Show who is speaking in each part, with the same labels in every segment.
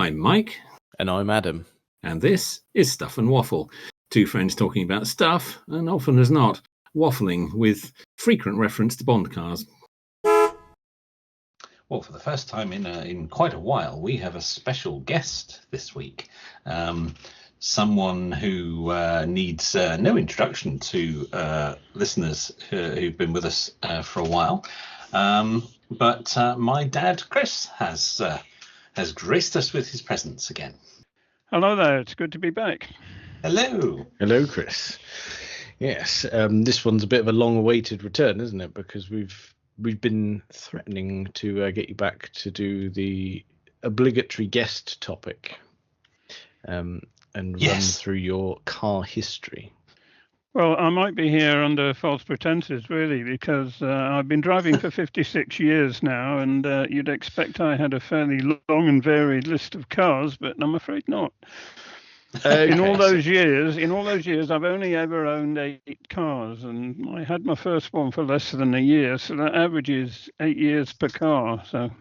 Speaker 1: I'm Mike.
Speaker 2: And I'm Adam.
Speaker 1: And this is Stuff and Waffle. Two friends talking about stuff, and often as not, waffling with frequent reference to Bond cars.
Speaker 3: Well, for the first time in quite a while, we have a special guest this week. Someone who needs no introduction to listeners who've been with us for a while. But my dad, Chris, has graced us with his presence again.
Speaker 4: Hello there. It's good to be back.
Speaker 3: Hello.
Speaker 2: Hello, Chris. Yes, this one's a bit of a long-awaited return, isn't it? Because we've been threatening to get you back to do the obligatory guest topic, and run through your car history.
Speaker 4: Well, I might be here under false pretenses, really, because I've been driving for 56 years now, and you'd expect I had a fairly long and varied list of cars, but I'm afraid not.
Speaker 2: Okay.
Speaker 4: In all those years, I've only ever owned 8 cars, and I had my first one for less than a year, so that averages 8 years per car. So,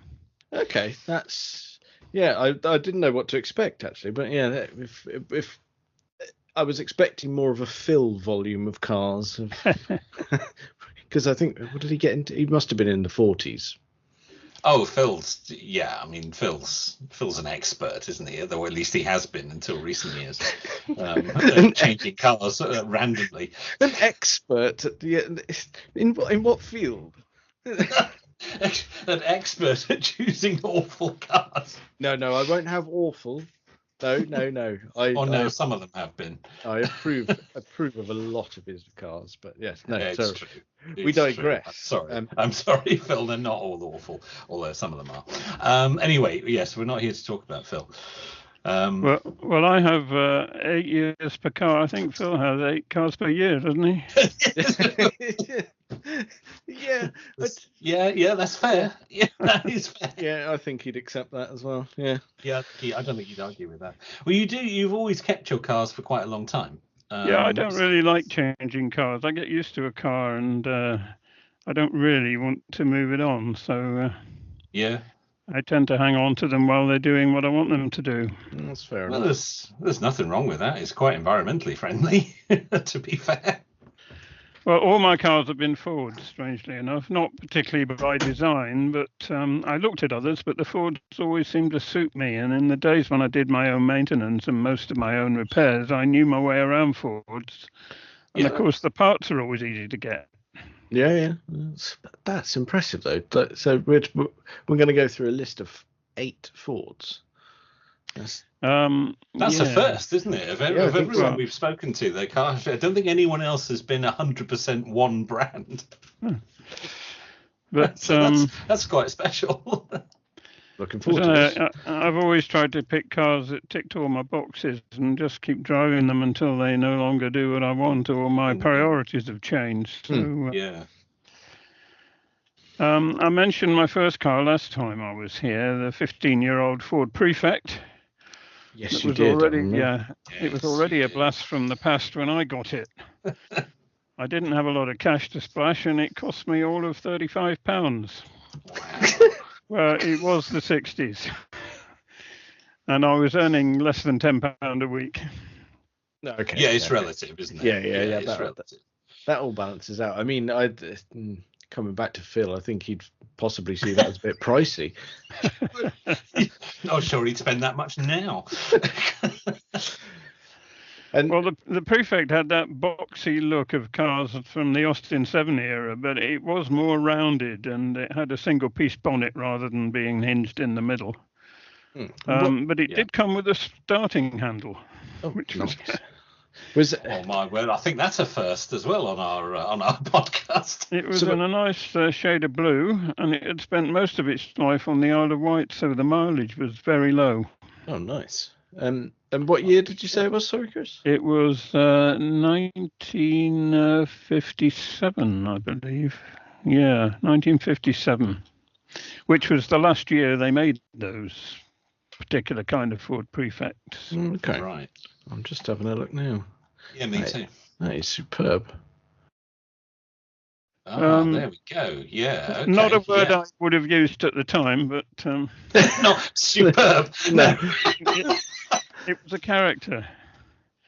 Speaker 2: okay, that's I didn't know what to expect actually, but yeah, if I was expecting more of a Phil volume of cars, because I think, what did he get into? He must have been in the 40s.
Speaker 3: Oh, Phil's an expert, isn't he? Though at least he has been until recent years, changing cars randomly.
Speaker 2: An expert at in what field?
Speaker 3: An expert at choosing awful cars.
Speaker 2: No, I won't have awful. No.
Speaker 3: Some of them have been.
Speaker 2: I approve of a lot of his cars, but yes, no.
Speaker 3: Yeah,
Speaker 2: so
Speaker 3: true.
Speaker 2: We digress.
Speaker 3: I'm sorry, Phil. They're not all awful, although some of them are. Anyway, yes, we're not here to talk about Phil.
Speaker 4: Well, I have 8 years per car. I think Phil has 8 cars per year, doesn't he?
Speaker 2: Yeah.
Speaker 3: Yeah, that's fair. Yeah, that is fair.
Speaker 2: Yeah, I think he'd accept that as well. Yeah.
Speaker 3: Yeah, I don't think he'd argue with that. Well, you've always kept your cars for quite a long time.
Speaker 4: Yeah, I don't really like changing cars. I get used to a car, and I don't really want to move it on. So
Speaker 3: yeah,
Speaker 4: I tend to hang on to them while they're doing what I want them to do.
Speaker 2: That's fair
Speaker 3: well,
Speaker 2: enough.
Speaker 3: There's nothing wrong with that. It's quite environmentally friendly, to be fair.
Speaker 4: Well, all my cars have been Fords, strangely enough. Not particularly by design, but I looked at others, but the Fords always seemed to suit me. And in the days when I did my own maintenance and most of my own repairs, I knew my way around Fords. And of course, the parts are always easy to get.
Speaker 2: Yeah. That's impressive, though. So we're going to go through a list of 8 Fords.
Speaker 3: That's a first, isn't it? Of everyone we've spoken to, I don't think anyone else has been 100% one brand.
Speaker 4: But
Speaker 3: so that's quite special.
Speaker 2: Looking forward to this.
Speaker 4: I've always tried to pick cars that ticked all my boxes and just keep driving them until they no longer do what I want or my priorities have changed. So,
Speaker 3: yeah.
Speaker 4: I mentioned my first car last time I was here, the 15-year-old Ford Prefect.
Speaker 2: Yes, you did.
Speaker 4: It was already a blast from the past when I got it. I didn't have a lot of cash to splash, and it cost me all of £35.
Speaker 3: Wow.
Speaker 4: Well, it was the 60s, and I was earning less than £10 a week.
Speaker 2: No, okay.
Speaker 3: Yeah, it's relative, isn't it?
Speaker 2: Yeah.
Speaker 3: It's relative.
Speaker 2: That all balances out. I mean, coming back to Phil, I think he'd possibly see that as a bit pricey.
Speaker 3: Not sure he'd spend that much now.
Speaker 4: Well, the Prefect had that boxy look of cars from the Austin 7 era, but it was more rounded and it had a single piece bonnet rather than being hinged in the middle. But it did come with a starting handle, which was
Speaker 3: Oh my word! I think that's a first as well on our podcast.
Speaker 4: It was in a nice shade of blue, and it had spent most of its life on the Isle of Wight, so the mileage was very low.
Speaker 2: Oh, nice. And what year did you say it was? Sorry, Chris.
Speaker 4: It was 1957, I believe. Yeah, 1957, which was the last year they made those particular kind of Ford Prefects.
Speaker 2: Okay,
Speaker 3: right.
Speaker 2: I'm just having a look now.
Speaker 3: Yeah, me too.
Speaker 2: That is superb.
Speaker 3: There we go. Yeah. Okay.
Speaker 4: Not a word
Speaker 3: yeah.
Speaker 4: I would have used at the time, but
Speaker 3: Not superb.
Speaker 2: No.
Speaker 4: it was a character.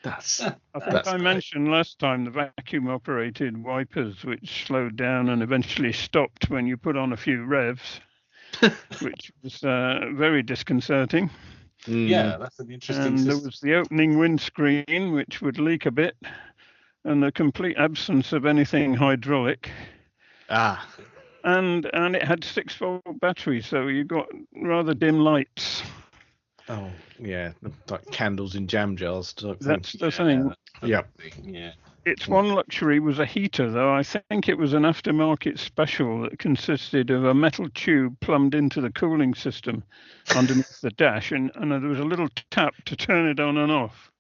Speaker 2: That's
Speaker 4: I think
Speaker 2: That's
Speaker 4: I
Speaker 2: great.
Speaker 4: mentioned last time the vacuum-operated wipers, which slowed down and eventually stopped when you put on a few revs, which was very disconcerting.
Speaker 3: Yeah, that's an interesting
Speaker 4: And there
Speaker 3: system.
Speaker 4: was the opening windscreen, which would leak a bit, and the complete absence of anything hydraulic.
Speaker 2: Ah.
Speaker 4: And it had 6-volt batteries, so you got rather dim lights.
Speaker 2: Oh, yeah, like candles in jam jars type thing.
Speaker 4: That's the thing.
Speaker 2: Yeah.
Speaker 3: Yeah.
Speaker 4: Its one luxury was a heater, though. I think it was an aftermarket special that consisted of a metal tube plumbed into the cooling system underneath the dash, and there was a little tap to turn it on and off.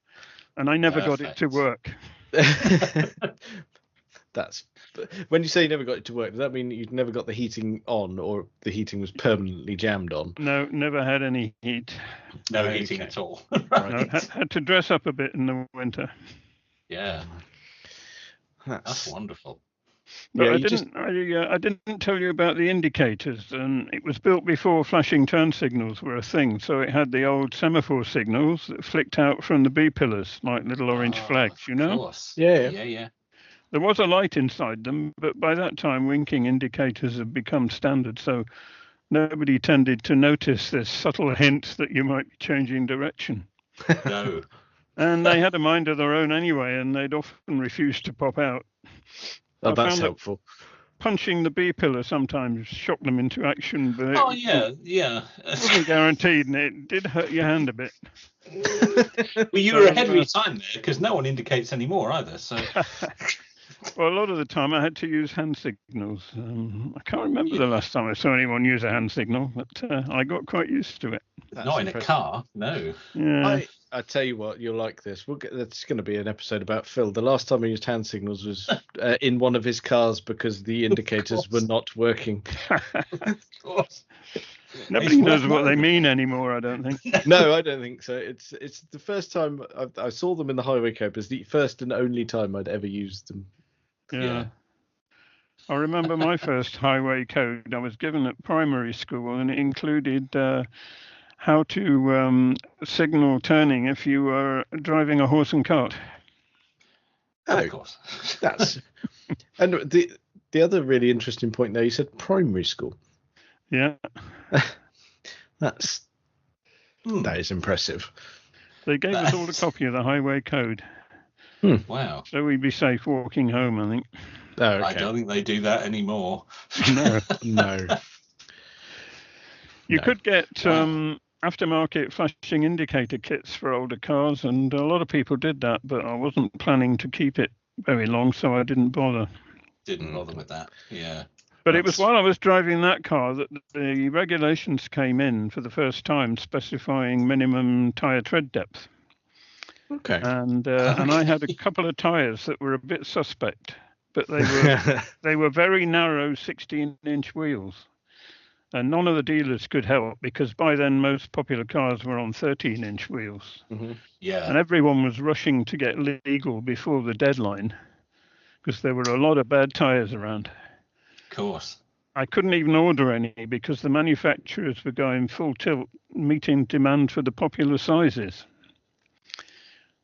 Speaker 4: And I never got it to work.
Speaker 2: That's when you say you never got it to work. Does that mean you'd never got the heating on, or the heating was permanently jammed on?
Speaker 4: No, never had any heat.
Speaker 3: No heating at all.
Speaker 4: No, had to dress up a bit in the winter.
Speaker 3: Yeah. That's wonderful.
Speaker 4: But
Speaker 2: Yeah,
Speaker 4: I didn't tell you about the indicators, and it was built before flashing turn signals were a thing. So it had the old semaphore signals that flicked out from the B pillars like little orange flags, you know?
Speaker 3: Of course.
Speaker 2: Yeah.
Speaker 4: There was a light inside them, but by that time winking indicators had become standard, so nobody tended to notice this subtle hint that you might be changing direction.
Speaker 3: No.
Speaker 4: And they had a mind of their own anyway, and they'd often refuse to pop out.
Speaker 2: Oh,
Speaker 4: I
Speaker 2: that's
Speaker 4: found
Speaker 2: helpful.
Speaker 4: Punching the B pillar sometimes shocked them into action, but
Speaker 3: yeah.
Speaker 4: it wasn't guaranteed, and it did hurt your hand a bit.
Speaker 3: Well, you were ahead of your time there, because no one indicates anymore either. So.
Speaker 4: Well, a lot of the time I had to use hand signals. I can't remember the last time I saw anyone use a hand signal, but I got quite used to it.
Speaker 3: Not in a car, no.
Speaker 4: Yeah.
Speaker 2: I tell you what, you'll like this. That's going to be an episode about Phil. The last time he used hand signals was in one of his cars because the indicators were not working.
Speaker 3: Of course.
Speaker 4: Nobody knows what they mean anymore, I don't think.
Speaker 2: No, I don't think so. It's the first time I saw them in the highway code. It's the first and only time I'd ever used them.
Speaker 4: Yeah. I remember my first highway code I was given at primary school, and it included how to signal turning if you were driving a horse and cart.
Speaker 2: Oh,
Speaker 3: of course.
Speaker 2: That's and the other really interesting point there, you said primary school.
Speaker 4: Yeah.
Speaker 2: That is impressive.
Speaker 4: They gave us all a copy of the highway code.
Speaker 3: Wow.
Speaker 4: So we'd be safe walking home, I think.
Speaker 2: Oh, okay.
Speaker 3: I don't think they do that anymore.
Speaker 2: No.
Speaker 4: You could get aftermarket flashing indicator kits for older cars, and a lot of people did that, but I wasn't planning to keep it very long, so I didn't bother.
Speaker 3: Didn't bother with that, yeah.
Speaker 4: But it was while I was driving that car that the regulations came in for the first time, specifying minimum tyre tread depth.
Speaker 2: Okay.
Speaker 4: And I had a couple of tyres that were a bit suspect, but they were very narrow 16-inch wheels. And none of the dealers could help because by then most popular cars were on 13-inch wheels.
Speaker 2: Mm-hmm.
Speaker 3: Yeah.
Speaker 4: And everyone was rushing to get legal before the deadline because there were a lot of bad tyres around.
Speaker 3: Of course.
Speaker 4: I couldn't even order any because the manufacturers were going full tilt, meeting demand for the popular sizes.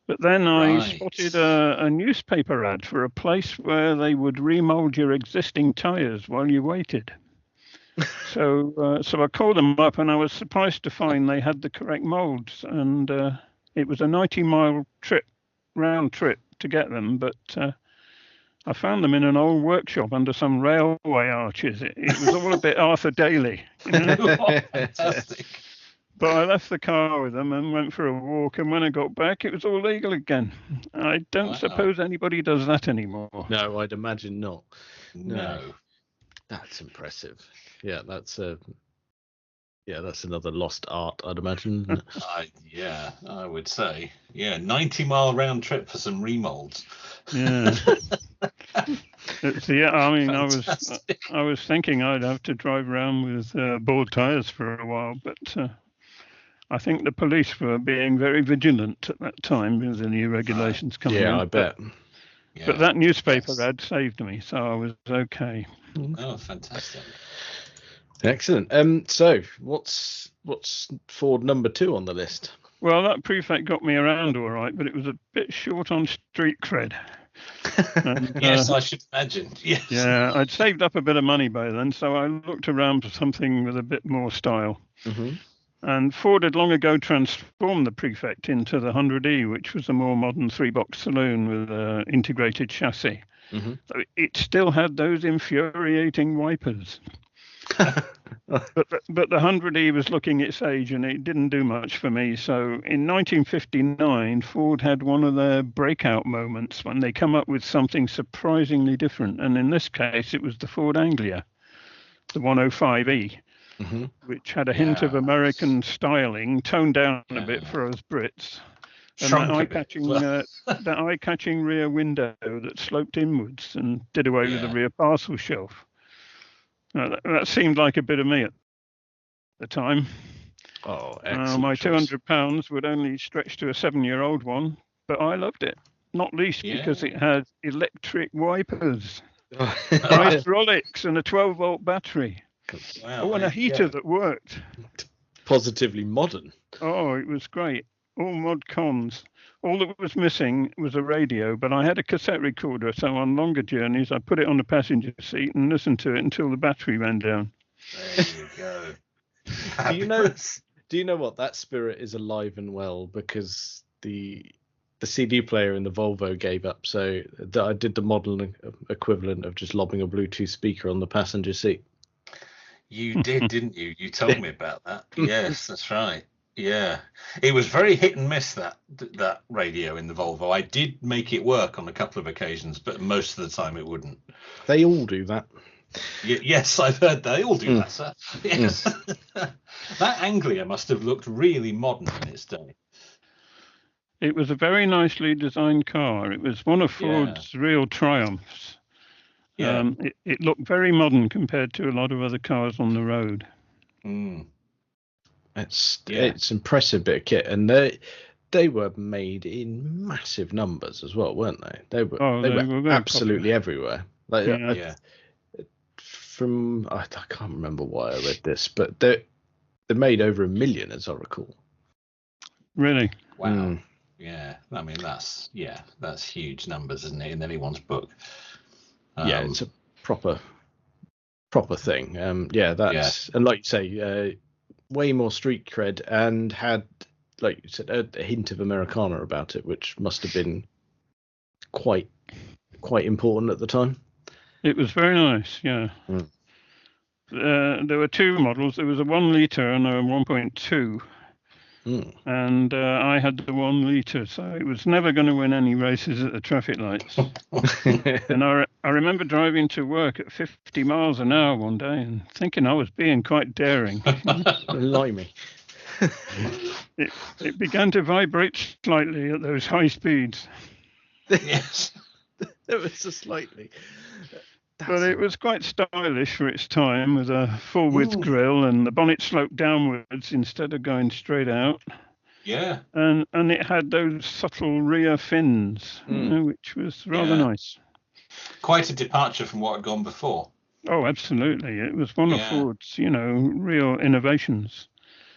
Speaker 4: But then I spotted a newspaper ad for a place where they would remold your existing tyres while you waited. So I called them up, and I was surprised to find they had the correct molds. And it was a 90-mile round trip to get them, but I found them in an old workshop under some railway arches. It was all a bit Arthur Daly. You know?
Speaker 3: Fantastic.
Speaker 4: But I left the car with them and went for a walk, and when I got back, it was all legal again. I don't suppose anybody does that anymore.
Speaker 2: No, I'd imagine not.
Speaker 3: No.
Speaker 2: That's impressive. Yeah, that's another lost art, I'd imagine.
Speaker 3: Yeah, I would say. Yeah, 90-mile round trip for some remolds.
Speaker 4: Yeah. I was thinking I'd have to drive around with bored tyres for a while, but I think the police were being very vigilant at that time with the new regulations coming in.
Speaker 2: Yeah, I bet.
Speaker 4: But that newspaper ad saved me, so I was okay.
Speaker 3: Oh, fantastic.
Speaker 2: Excellent. So what's Ford number 2 on the list?
Speaker 4: Well, that Prefect got me around all right, but it was a bit short on street cred. And,
Speaker 3: Yes, I should imagine. Yes.
Speaker 4: Yeah, I'd saved up a bit of money by then, so I looked around for something with a bit more style.
Speaker 2: Mm-hmm.
Speaker 4: And Ford had long ago transformed the Prefect into the 100E, which was a more modern 3-box saloon with an integrated chassis.
Speaker 2: Mm-hmm.
Speaker 4: So it still had those infuriating wipers. But the 100E was looking its age, and it didn't do much for me. So in 1959, Ford had one of their breakout moments when they come up with something surprisingly different. And in this case, it was the Ford Anglia, the 105E,
Speaker 2: Mm-hmm.
Speaker 4: which had a hint of American styling, toned down a bit for us Brits. And that eye-catching rear window that sloped inwards and did away with the rear parcel shelf. That seemed like a bit of me at the time.
Speaker 2: Oh, excellent.
Speaker 4: My £200 would only stretch to a 7-year-old one, but I loved it, not least because it had electric wipers, hydraulics, and a 12-volt battery.
Speaker 3: Wow,
Speaker 4: And a heater that worked.
Speaker 2: Positively modern.
Speaker 4: Oh, it was great. All mod cons. All that was missing was a radio, but I had a cassette recorder, so on longer journeys, I put it on the passenger seat and listened to it until the battery ran down.
Speaker 3: There you go.
Speaker 2: Do you know what? That spirit is alive and well, because the CD player in the Volvo gave up, so I did the modern equivalent of just lobbing a Bluetooth speaker on the passenger seat.
Speaker 3: You did, didn't you? You told me about that. Yes, that's right. Yeah, it was very hit and miss, that radio in the Volvo. I did make it work on a couple of occasions, but most of the time it wouldn't.
Speaker 2: They all do that.
Speaker 3: Yes, I've heard they all do that, sir. Yes. That Anglia must have looked really modern in its day.
Speaker 4: It was a very nicely designed car. It was one of Ford's real triumphs.
Speaker 3: Yeah.
Speaker 4: It looked very modern compared to a lot of other cars on the road.
Speaker 3: Mm.
Speaker 2: It's impressive bit of kit, and they were made in massive numbers as well, weren't they? They were absolutely everywhere. I can't remember why I read this, but they made over 1 million, as I recall.
Speaker 4: Really?
Speaker 3: Wow. Mm. Yeah, I mean that's huge numbers, isn't it, in anyone's book?
Speaker 2: It's a proper thing. And like you say, way more street cred, and had, like you said, a hint of Americana about it, which must have been quite important at the time.
Speaker 4: It was very nice, yeah. There were 2 models. There was a 1 litre and a 1.2. And I had the 1 litre, so it was never going to win any races at the traffic lights. And I remember driving to work at 50 miles an hour one day and thinking I was being quite daring.
Speaker 2: Blimey.
Speaker 4: It began to vibrate slightly at those high speeds.
Speaker 3: Yes.
Speaker 2: It was just slightly.
Speaker 4: But it was quite stylish for its time, with a full-width grille and the bonnet sloped downwards instead of going straight out.
Speaker 3: Yeah.
Speaker 4: And it had those subtle rear fins, which was rather nice.
Speaker 3: Quite a departure from what had gone before.
Speaker 4: Oh, absolutely. It was one of Ford's, real innovations.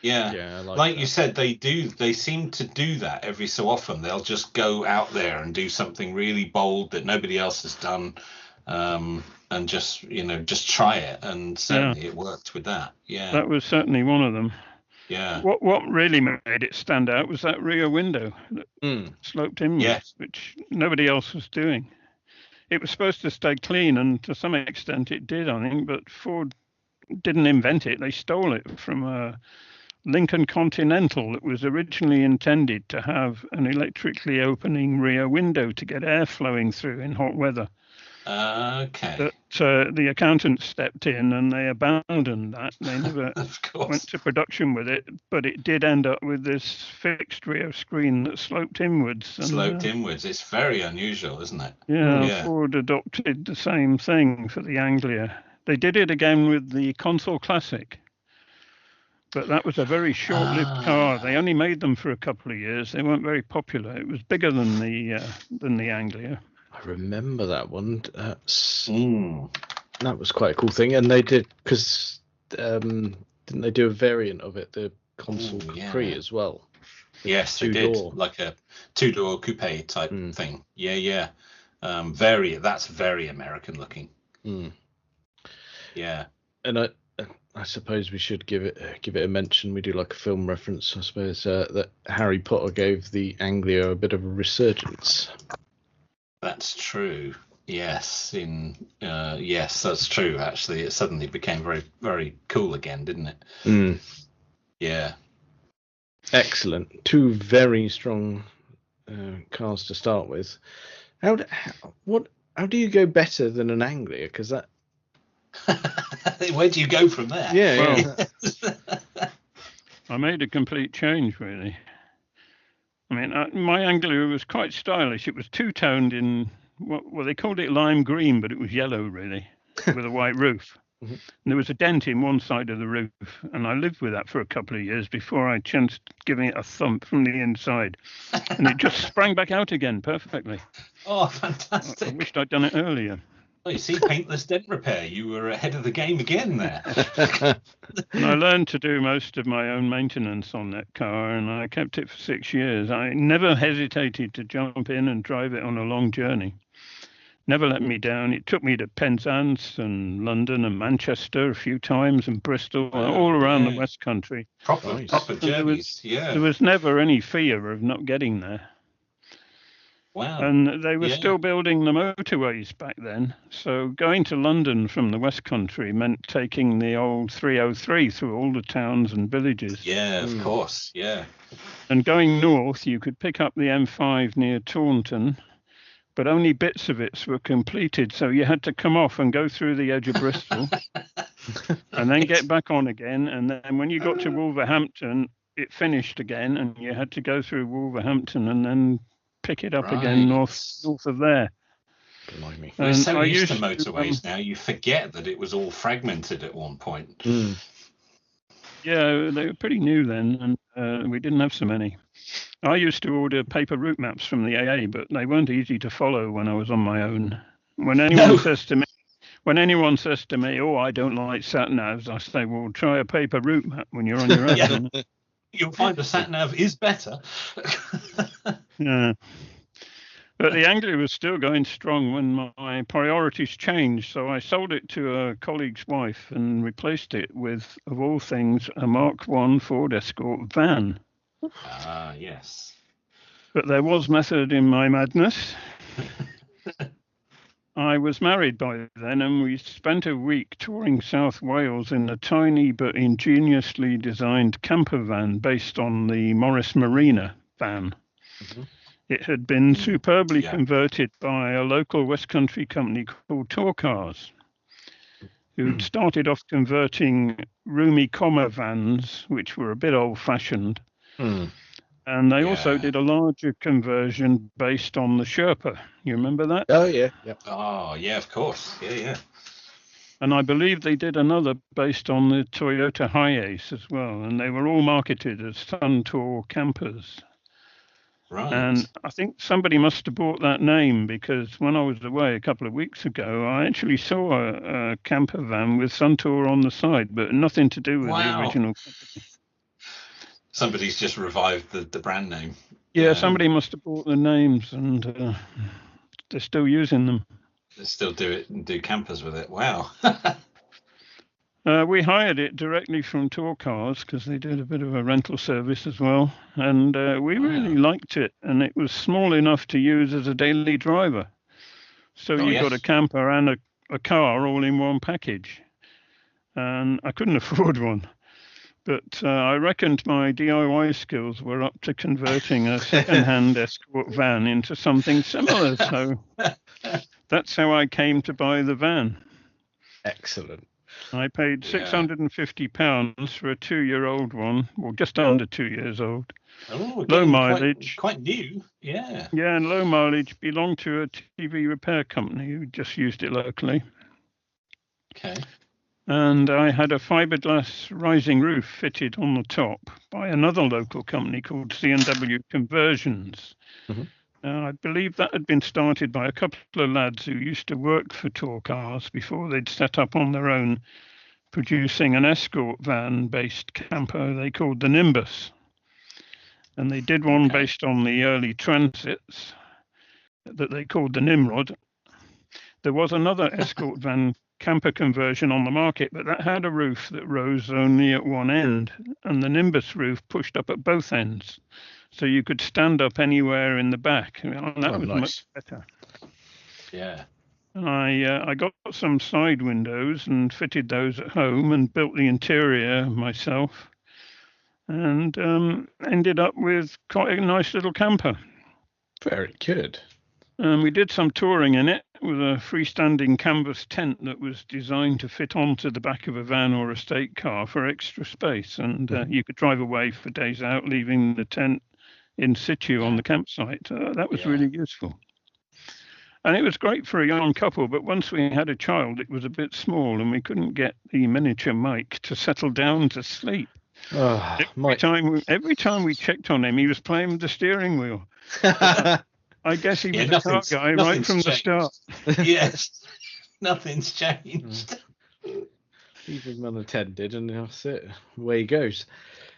Speaker 3: Yeah, like you said, they seem to do that every so often. They'll just go out there and do something really bold that nobody else has done. And just try it, and certainly it worked with that. Yeah,
Speaker 4: that was certainly one of them.
Speaker 3: Yeah.
Speaker 4: What really made it stand out was that rear window that sloped inwards, which nobody else was doing. It was supposed to stay clean, and to some extent it did, I think. But Ford didn't invent it; they stole it from a Lincoln Continental that was originally intended to have an electrically opening rear window to get air flowing through in hot weather.
Speaker 3: Okay.
Speaker 4: But the accountant stepped in and they abandoned that. They never went to production with it, but it did end up with this fixed rear screen that sloped inwards.
Speaker 3: Inwards. It's very unusual, isn't it?
Speaker 4: Yeah, Ford adopted the same thing for the Anglia. They did it again with the Consul Classic, but that was a very short-lived car. They only made them for a couple of years. They weren't very popular. It was bigger than the Anglia.
Speaker 2: I remember that one. That was quite a cool thing, and they did because didn't they do a variant of it, the Consul Capri as well?
Speaker 3: Yes, they did, like a 2-door coupe type thing. Yeah. That's very American looking. Yeah,
Speaker 2: and I suppose we should give it a mention. We do like a film reference, I suppose, that Harry Potter gave the Anglia a bit of a resurgence.
Speaker 3: That's true. Yes, yes, that's true. Actually, it suddenly became very, very cool again, didn't it? Yeah.
Speaker 2: Excellent. Two very strong cars to start with. How do you go better than an Anglia? Because that.
Speaker 3: Where do you go from there?
Speaker 2: Yeah.
Speaker 4: I made a complete change, really. I mean, my Anglia was quite stylish. It was two-toned in, well, they called it lime green, but it was yellow, really, with a white roof. And there was a dent in one side of the roof, and I lived with that for a couple of years before I chanced giving it a thump from the inside. And it just sprang back out again perfectly.
Speaker 3: Oh, fantastic.
Speaker 4: I wished I'd done it earlier.
Speaker 3: Oh, you see, paintless dent repair. You were ahead of the game again there.
Speaker 4: And I learned to do most of my own maintenance on that car, and I kept it for 6 years. I never hesitated to jump in and drive it on a long journey. Never let me down. It took me to Penzance and London and Manchester a few times, and Bristol, all around the West Country.
Speaker 3: Proper journeys,
Speaker 4: There was never any fear of not getting there.
Speaker 3: Wow.
Speaker 4: And they were still building the motorways back then. So going to London from the West Country meant taking the old 303 through all the towns and villages.
Speaker 3: Yeah, of course. Yeah.
Speaker 4: And going north, you could pick up the M5 near Taunton, but only bits of it were completed. So you had to come off and go through the edge of Bristol and then get back on again. And then when you got to Wolverhampton, it finished again, and you had to go through Wolverhampton and then pick it up again north of there.
Speaker 2: Blimey.
Speaker 3: We're so used to motorways now, you forget that it was all fragmented at one point.
Speaker 4: Yeah, they were pretty new then, and we didn't have so many. I used to order paper route maps from the AA, but they weren't easy to follow when I was on my own. When anyone says to me, "Oh, I don't like sat navs," I say, "Well, try a paper route map when you're on your own."
Speaker 3: You'll find the sat nav is better.
Speaker 4: Yeah. But the Anglia was still going strong when my priorities changed. So I sold it to a colleague's wife and replaced it with, of all things, a Mark I Ford Escort van.
Speaker 3: Ah, yes.
Speaker 4: But there was method in my madness. I was married by then, and we spent a week touring South Wales in a tiny but ingeniously designed camper van based on the Morris Marina van. It had been superbly converted by a local West Country company called Tour Cars, who'd started off converting roomy commer vans, which were a bit old-fashioned. And they also did a larger conversion based on the Sherpa. You remember that?
Speaker 2: Oh, yeah. Yep.
Speaker 3: Oh, yeah, of course. Yeah.
Speaker 4: And I believe they did another based on the Toyota Hiace as well. And they were all marketed as Suntour campers.
Speaker 3: Right.
Speaker 4: And I think somebody must have bought that name, because when I was away a couple of weeks ago, I actually saw a camper van with Suntour on the side, but nothing to do with the original company.
Speaker 3: Somebody's just revived the brand name.
Speaker 4: Yeah, somebody must have bought the names, and they're still using them.
Speaker 3: They still do it and do campers with it. Wow.
Speaker 4: We hired it directly from Tour Cars because they did a bit of a rental service as well. And we really liked it. And it was small enough to use as a daily driver. So you got a camper and a car all in one package. And I couldn't afford one. But I reckoned my DIY skills were up to converting a second-hand Escort van into something similar. So that's how I came to buy the van.
Speaker 2: Excellent.
Speaker 4: I paid £650 for a 2-year-old one, well, just under 2 years old.
Speaker 3: Oh,
Speaker 4: low mileage.
Speaker 3: Quite new, yeah.
Speaker 4: Yeah, and low mileage, belonged to a TV repair company who just used it locally.
Speaker 3: Okay.
Speaker 4: And I had a fiberglass rising roof fitted on the top by another local company called C&W Conversions. I believe that had been started by a couple of lads who used to work for Tour Cars before they'd set up on their own, producing an escort van-based camper they called the Nimbus. And they did one based on the early Transits that they called the Nimrod. There was another escort van camper conversion on the market, but that had a roof that rose only at one end, and the Nimbus roof pushed up at both ends. So you could stand up anywhere in the back. And that was
Speaker 2: nice.
Speaker 4: much better.
Speaker 3: Yeah.
Speaker 4: And I got some side windows and fitted those at home and built the interior myself, and ended up with quite a nice little camper.
Speaker 2: Very good.
Speaker 4: We did some touring in it with a freestanding canvas tent that was designed to fit onto the back of a van or a state car for extra space. And you could drive away for days out, leaving the tent in situ on the campsite. That was really useful. And it was great for a young couple, but once we had a child, it was a bit small and we couldn't get the miniature Mike to settle down to sleep. Every time we checked on him, he was playing with the steering wheel. I guess he was a car guy right from the start.
Speaker 3: Yes, nothing's changed.
Speaker 2: Leave him unattended, and that's it. Away he goes.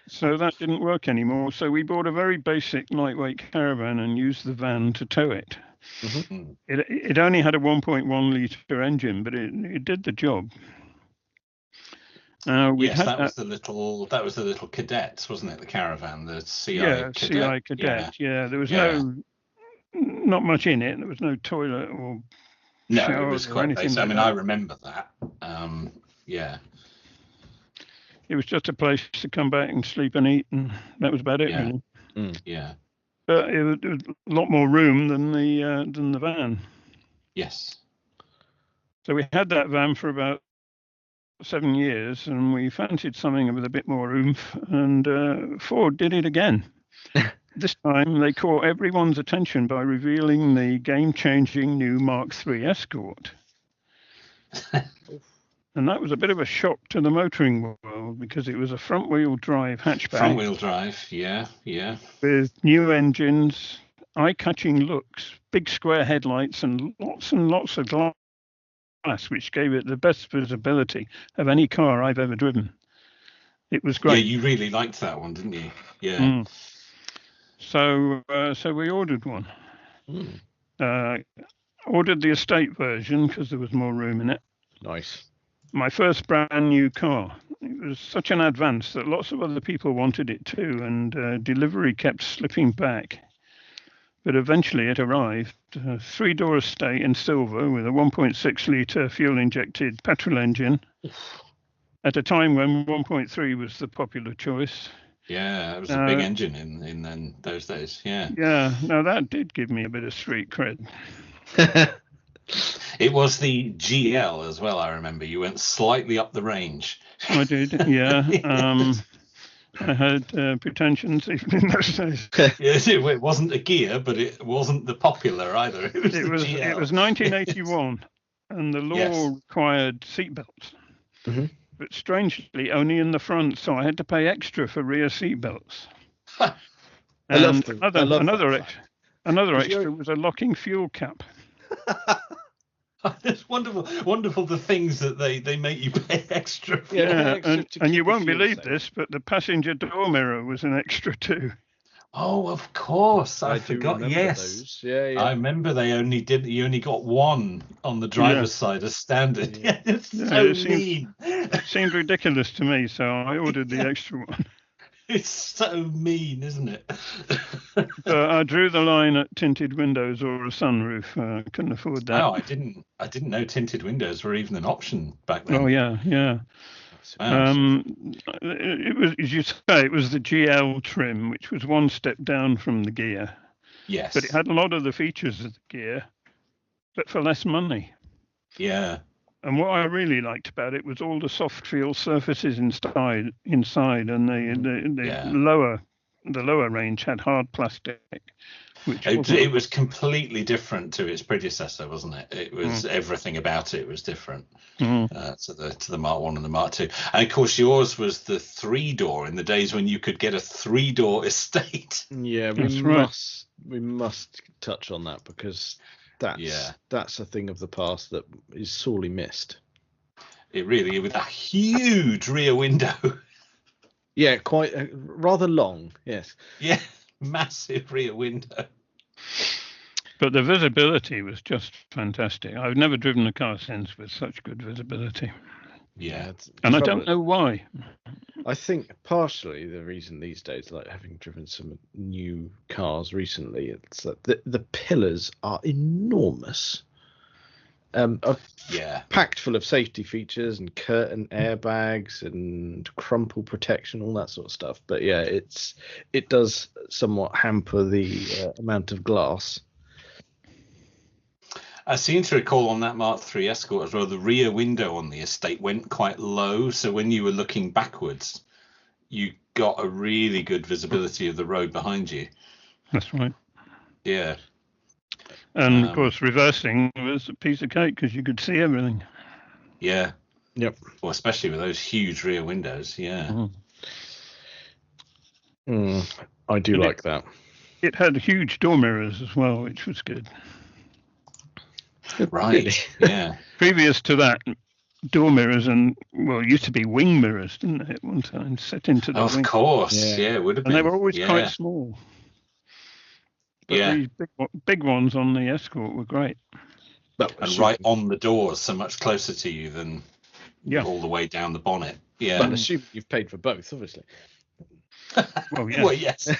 Speaker 4: So that didn't work anymore. So we bought a very basic lightweight caravan and used the van to tow it. Mm-hmm. It only had a 1.1 litre engine, but it did the job.
Speaker 3: That was the little cadets, wasn't it? The caravan, the CI cadet.
Speaker 4: CI cadet. Yeah, there was not much in it. There was no toilet or shower.
Speaker 3: It was quite basic. I mean, I remember that.
Speaker 4: It was just a place to come back and sleep and eat, and that was about it, really.
Speaker 3: Yeah.
Speaker 4: But it was a lot more room than the van.
Speaker 3: Yes.
Speaker 4: So we had that van for about 7 years, and we fancied something with a bit more oomph, and Ford did it again. This time they caught everyone's attention by revealing the game-changing new Mark III Escort. And that was a bit of a shock to the motoring world because it was a front-wheel drive hatchback.
Speaker 3: Front-wheel drive, yeah.
Speaker 4: With new engines, eye-catching looks, big square headlights, and lots of glass, which gave it the best visibility of any car I've ever driven. It was great.
Speaker 3: Yeah, you really liked that one, didn't you? Yeah.
Speaker 4: So we ordered one. Ordered the estate version because there was more room in it.
Speaker 2: Nice.
Speaker 4: My first brand new car. It was such an advance that lots of other people wanted it too, and delivery kept slipping back. But eventually it arrived. A 3-door estate in silver with a 1.6 litre fuel-injected petrol engine at a time when 1.3 was the popular choice.
Speaker 3: Yeah, it was a big engine in those days, yeah.
Speaker 4: Yeah, no, that did give me a bit of street cred.
Speaker 3: It was the GL as well, I remember. You went slightly up the range.
Speaker 4: I did, yeah. I had pretensions even in those days.
Speaker 3: Yes, it wasn't a gear, but it wasn't the popular either. It was GL.
Speaker 4: It was 1981, and the law required seatbelts. Mm-hmm. But strangely, only in the front, so I had to pay extra for rear seatbelts. Another extra was a locking fuel cap.
Speaker 3: It's wonderful the things that they make you pay extra for.
Speaker 4: Yeah, and you won't believe this, but the passenger door mirror was an extra too.
Speaker 3: Oh, of course, I forgot. Yes,
Speaker 2: those. Yeah.
Speaker 3: I remember you only got one on the driver's side as standard. Yeah, it's so mean.
Speaker 4: It seemed ridiculous to me, so I ordered the extra one.
Speaker 3: It's so mean, isn't it?
Speaker 4: I drew the line at tinted windows or a sunroof. I couldn't afford that.
Speaker 3: Oh, I didn't know tinted windows were even an option back then.
Speaker 4: Oh yeah. It was, as you say, it was the GL trim, which was one step down from the gear.
Speaker 3: Yes.
Speaker 4: But it had a lot of the features of the gear, but for less money.
Speaker 3: Yeah.
Speaker 4: And what I really liked about it was all the soft feel surfaces inside, and the lower range had hard plastic. which
Speaker 3: It was completely different to its predecessor, wasn't it? It was everything about it was different to the Mark 1 and the Mark 2. And of course, yours was the 3-door in the days when you could get a 3-door estate.
Speaker 2: Yeah, we must touch on that, because that's a thing of the past that is sorely missed.
Speaker 3: It really, with a huge rear window.
Speaker 2: Yeah, quite rather long. Yes.
Speaker 3: Yeah, massive rear window.
Speaker 4: But the visibility was just fantastic. I've never driven a car since with such good visibility.
Speaker 3: Yeah,
Speaker 4: and I don't know why.
Speaker 2: I think partially the reason these days, like having driven some new cars recently, it's that the pillars are enormous. Packed full of safety features and curtain airbags and crumple protection, all that sort of stuff. But yeah, it does somewhat hamper the amount of glass.
Speaker 3: I seem to recall on that Mark III Escort as well, the rear window on the estate went quite low, so when you were looking backwards, you got a really good visibility of the road behind you.
Speaker 4: That's right.
Speaker 3: Yeah.
Speaker 4: And of course, reversing was a piece of cake because you could see everything.
Speaker 3: Yeah.
Speaker 2: Yep.
Speaker 3: Well, especially with those huge rear windows. Yeah.
Speaker 2: I do like that.
Speaker 4: It had huge door mirrors as well, which was good.
Speaker 3: Right. Yeah.
Speaker 4: Previous to that, door mirrors it used to be wing mirrors, didn't it, at one time, set into the wing.
Speaker 3: Of course. Yeah, it would have been.
Speaker 4: And they were always quite small. But these big ones on the Escort were great.
Speaker 3: And right on the doors, so much closer to you than all the way down the bonnet. Yeah.
Speaker 2: But assuming you've paid for both, obviously.
Speaker 3: Well, yes.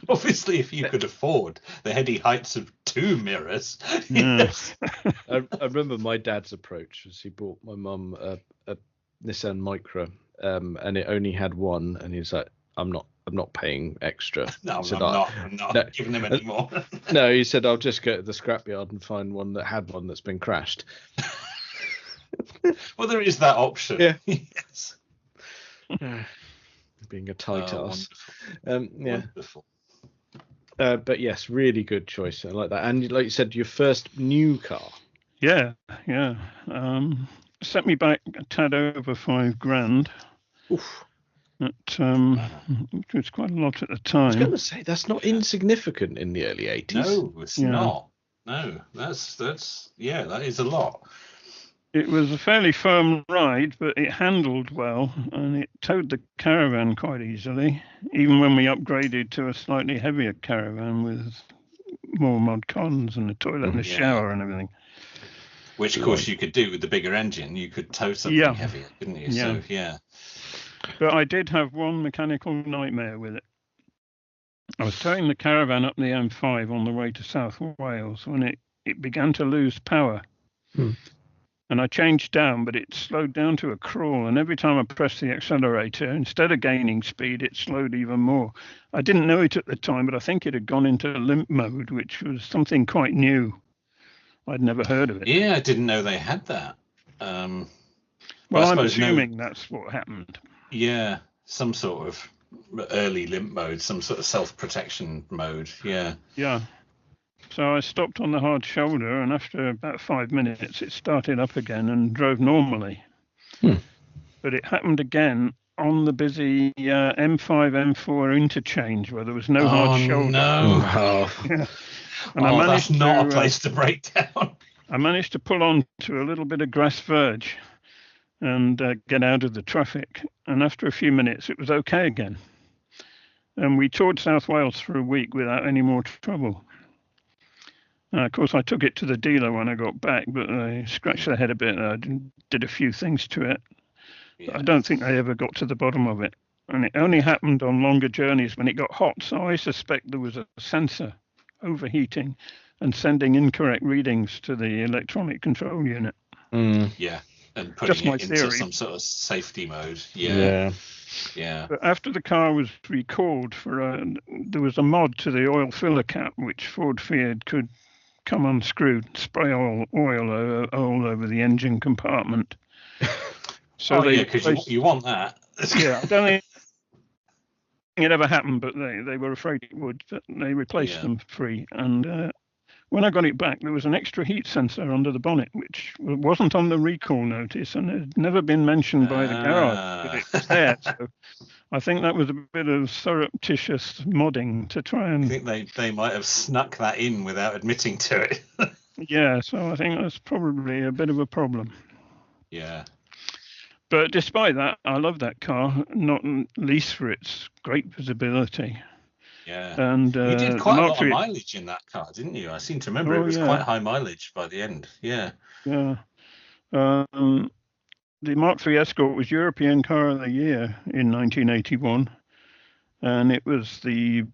Speaker 3: Obviously, if you could afford the heady heights of 2 mirrors. Yes.
Speaker 2: I remember my dad's approach was he bought my mum a Nissan Micra, and it only had one, and he was like, "I'm not paying extra."
Speaker 3: No, I'm not giving him any more.
Speaker 2: No, he said, "I'll just go to the scrapyard and find one that had one that's been crashed."
Speaker 3: Well, there is that option.
Speaker 2: Yeah.
Speaker 3: Yes.
Speaker 2: Being a tight ass.
Speaker 3: Wonderful.
Speaker 2: But yes, really good choice. I like that. And like you said, your first new car.
Speaker 4: Yeah. Set me back a tad over $5,000.
Speaker 2: Oof.
Speaker 4: Which was quite a lot at the time.
Speaker 2: I was going to say that's not insignificant in the early 80s.
Speaker 3: No, it's not. No, that is a lot.
Speaker 4: It was a fairly firm ride, but it handled well, and it towed the caravan quite easily, even when we upgraded to a slightly heavier caravan with more mod cons and a toilet and a shower and everything.
Speaker 3: Which, of course, you could do with the bigger engine. You could tow something heavier, couldn't you?
Speaker 4: Yeah.
Speaker 3: So,
Speaker 4: But I did have one mechanical nightmare with it. I was towing the caravan up the M5 on the way to South Wales when it began to lose power. And I changed down, but it slowed down to a crawl. And every time I pressed the accelerator, instead of gaining speed, it slowed even more. I didn't know it at the time, but I think it had gone into limp mode, which was something quite new. I'd never heard of it.
Speaker 3: Yeah, I didn't know they had that.
Speaker 4: Well, I'm assuming that's what happened.
Speaker 3: Yeah, some sort of early limp mode, some sort of self-protection mode. Yeah.
Speaker 4: Yeah. So I stopped on the hard shoulder, and after about 5 minutes, it started up again and drove normally. But it happened again on the busy M5, M4 interchange where there was no hard shoulder.
Speaker 3: No.
Speaker 4: Yeah. And I managed
Speaker 3: that's not a place to break down.
Speaker 4: I managed to pull on to a little bit of grass verge and get out of the traffic. And after a few minutes, it was okay again. And we toured South Wales for a week without any more trouble. Of course, I took it to the dealer when I got back, but they scratched their head a bit. I did a few things to it. Yeah. I don't think they ever got to the bottom of it. And it only happened on longer journeys when it got hot. So I suspect there was a sensor overheating and sending incorrect readings to the electronic control unit.
Speaker 3: Yeah, and putting it into some sort of safety mode. Yeah.
Speaker 4: But after the car was recalled, there was a mod to the oil filler cap, which Ford feared could come unscrewed, spray oil all over the engine compartment.
Speaker 3: So because you want that.
Speaker 4: Yeah, I don't think it ever happened, but they were afraid it would. But they replaced them free. And when I got it back, there was an extra heat sensor under the bonnet, which wasn't on the recall notice and had never been mentioned by the garage, but it was there. So I think that was a bit of surreptitious modding to try and...
Speaker 3: I think they might have snuck that in without admitting to it.
Speaker 4: Yeah, so I think that's probably a bit of a problem.
Speaker 3: Yeah.
Speaker 4: But despite that, I love that car, not least for its great visibility.
Speaker 3: Yeah.
Speaker 4: And
Speaker 3: you did quite a lot of mileage in that car, didn't you? I seem to remember it was quite high mileage by the end. Yeah.
Speaker 4: Yeah. The Mark III Escort was European Car of the Year in 1981, and it was the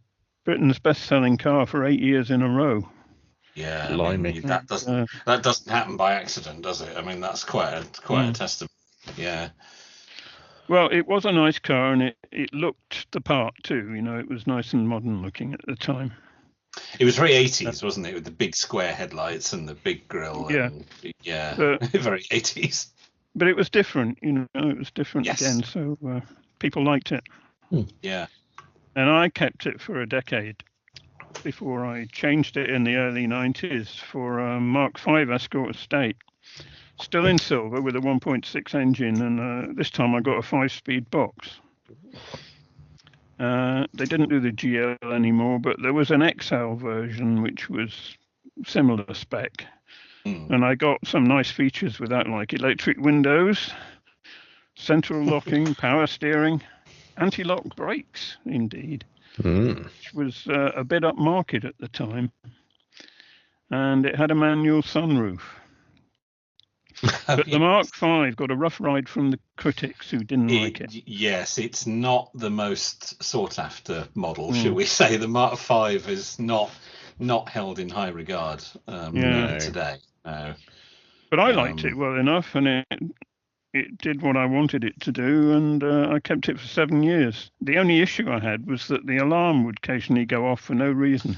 Speaker 4: Britain's best-selling car for 8 years in a row.
Speaker 3: Yeah, I mean, that doesn't happen by accident, does it? I mean, that's quite a testament. Yeah.
Speaker 4: Well, it was a nice car, and it looked the part too. You know, it was nice and modern looking at the time.
Speaker 3: It was very 80s, wasn't it? With the big square headlights and the big grille.
Speaker 4: Yeah.
Speaker 3: And, very 80s.
Speaker 4: But it was different, you know. It was different again, so people liked it.
Speaker 3: Yeah.
Speaker 4: And I kept it for a decade before I changed it in the early 90s for a Mark V Escort Estate. Still in silver with a 1.6 engine, and this time I got a 5-speed box. They didn't do the GL anymore, but there was an XL version which was similar spec. And I got some nice features with that, like electric windows, central locking, power steering, anti-lock brakes, indeed, which was a bit upmarket at the time. And it had a manual sunroof. But the Mark V got a rough ride from the critics who didn't like it.
Speaker 3: Yes, it's not the most sought after model, shall we say. The Mark V is not held in high regard today. No.
Speaker 4: But I liked it well enough, and it did what I wanted it to do, and I kept it for 7 years. The only issue I had was that the alarm would occasionally go off for no reason.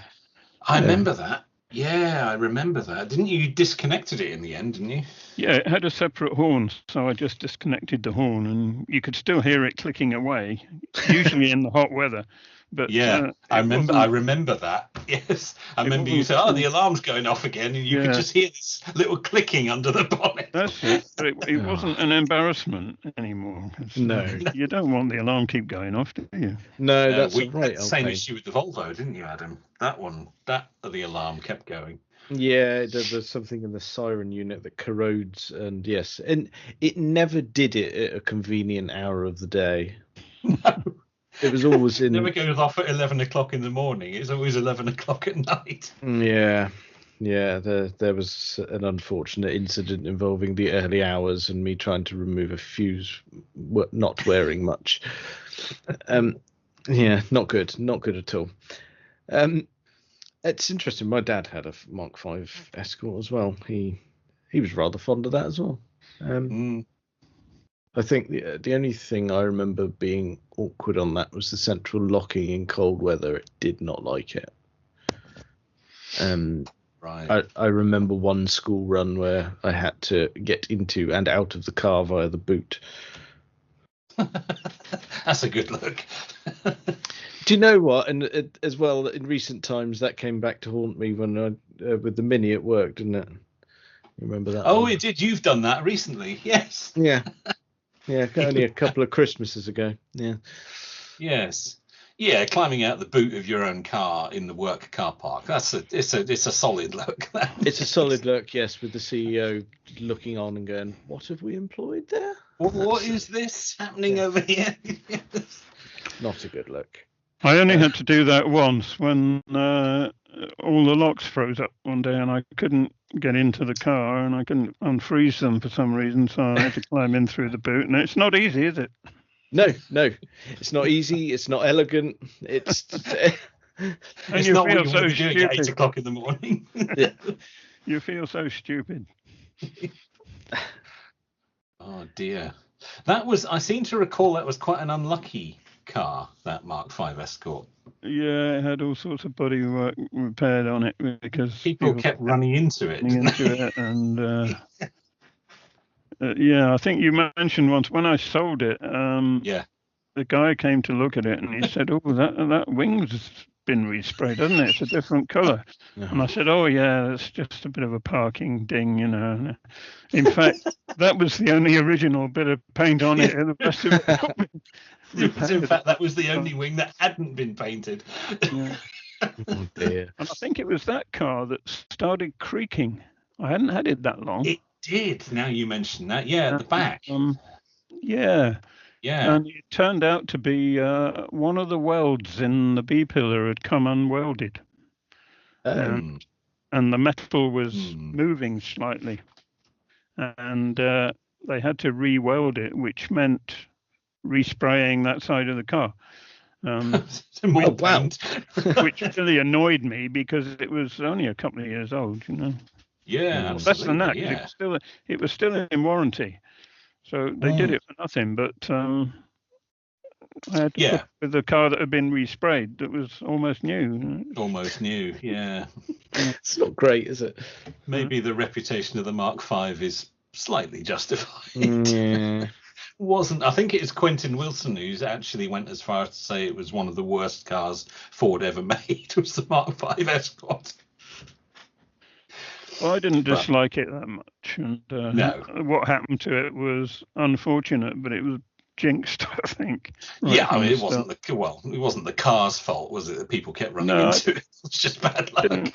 Speaker 3: I remember that. Yeah, I remember that. Didn't you disconnected it in the end, didn't you?
Speaker 4: Yeah, it had a separate horn, so I just disconnected the horn, and you could still hear it clicking away, usually in the hot weather. But
Speaker 3: yeah, I remember that. Yes, I remember you said, the alarm's going off again, and you could just hear this little clicking under the bonnet.
Speaker 4: That's it. But it wasn't an embarrassment anymore.
Speaker 2: No,
Speaker 4: you don't want the alarm keep going off, do you?
Speaker 2: No, that's
Speaker 3: we
Speaker 2: right.
Speaker 3: had the same issue with the Volvo, didn't you, Adam? The alarm kept going.
Speaker 2: Yeah, there's something in the siren unit that corrodes, and yes, and it never did it at a convenient hour of the day.
Speaker 3: No.
Speaker 2: It was always in.
Speaker 3: It never goes off at 11 o'clock in the morning. It's always 11 o'clock at night.
Speaker 2: Yeah. There was an unfortunate incident involving the early hours and me trying to remove a fuse, not wearing much. Not good at all. It's interesting. My dad had a Mark V Escort as well. He was rather fond of that as well. I think the only thing I remember being awkward on that was the central locking in cold weather. It did not like it.
Speaker 3: Right.
Speaker 2: I remember one school run where I had to get into and out of the car via the boot.
Speaker 3: That's a good look.
Speaker 2: Do you know what? And as well, in recent times, that came back to haunt me when with the Mini at work, didn't it? You remember that?
Speaker 3: Oh, it did. You've done that recently. Yes.
Speaker 2: Yeah. Yeah, only a couple of Christmases ago. Yeah.
Speaker 3: Yes. Yeah, climbing out the boot of your own car in the work car park. It's a solid look.
Speaker 2: It's a solid look, yes, with the CEO looking on and going, "What have we employed there?
Speaker 3: What is this happening over here?"
Speaker 2: Not a good look.
Speaker 4: I only had to do that once when all the locks froze up one day and I couldn't get into the car and I couldn't unfreeze them for some reason, so I had to climb in through the boot. And it's not easy, is it?
Speaker 2: No, it's not easy. It's not elegant. It's
Speaker 3: it's not what you want to be doing at 8 o'clock in the morning.
Speaker 2: Yeah.
Speaker 4: You feel so stupid.
Speaker 3: Oh dear, I seem to recall that was quite an unlucky car, that Mark V Escort.
Speaker 4: Yeah, it had all sorts of bodywork repaired on it because
Speaker 3: people kept running into it.
Speaker 4: And I think you mentioned once when I sold it.
Speaker 3: Yeah.
Speaker 4: the guy came to look at it and he said, "Oh, that wing's been resprayed, hasn't it? It's a different colour." And I said, "Oh yeah, it's just a bit of a parking ding, you know." And in fact, that was the only original bit of paint on it, and the rest of it got
Speaker 3: In fact, that was the only wing that hadn't been painted.
Speaker 4: Yeah.
Speaker 2: Oh dear.
Speaker 4: And I think it was that car that started creaking. I hadn't had it that long.
Speaker 3: It did. Now you mention that, yeah, at the back.
Speaker 4: Yeah.
Speaker 3: Yeah.
Speaker 4: And it turned out to be one of the welds in the B pillar had come unwelded. And the metal was moving slightly. And they had to re-weld it, which meant respraying that side of the car. Which really annoyed me because it was only a couple of years old, you know.
Speaker 3: Yeah,
Speaker 4: less than that.
Speaker 3: Yeah.
Speaker 4: It was still in warranty, so they did it for nothing. But I had to put with the car that had been resprayed that was almost new.
Speaker 3: Almost new, yeah.
Speaker 2: It's not great, is it?
Speaker 3: Maybe the reputation of the Mark V is slightly justified.
Speaker 2: Yeah.
Speaker 3: I think it was Quentin Wilson who's actually went as far as to say it was one of the worst cars Ford ever made, was the Mark V Escort.
Speaker 4: Well, I didn't dislike it that much, and what happened to it was unfortunate, but it was jinxed, I think.
Speaker 3: Yeah, I mean, it wasn't the car's fault, was it? That people kept running into it. It was just bad luck.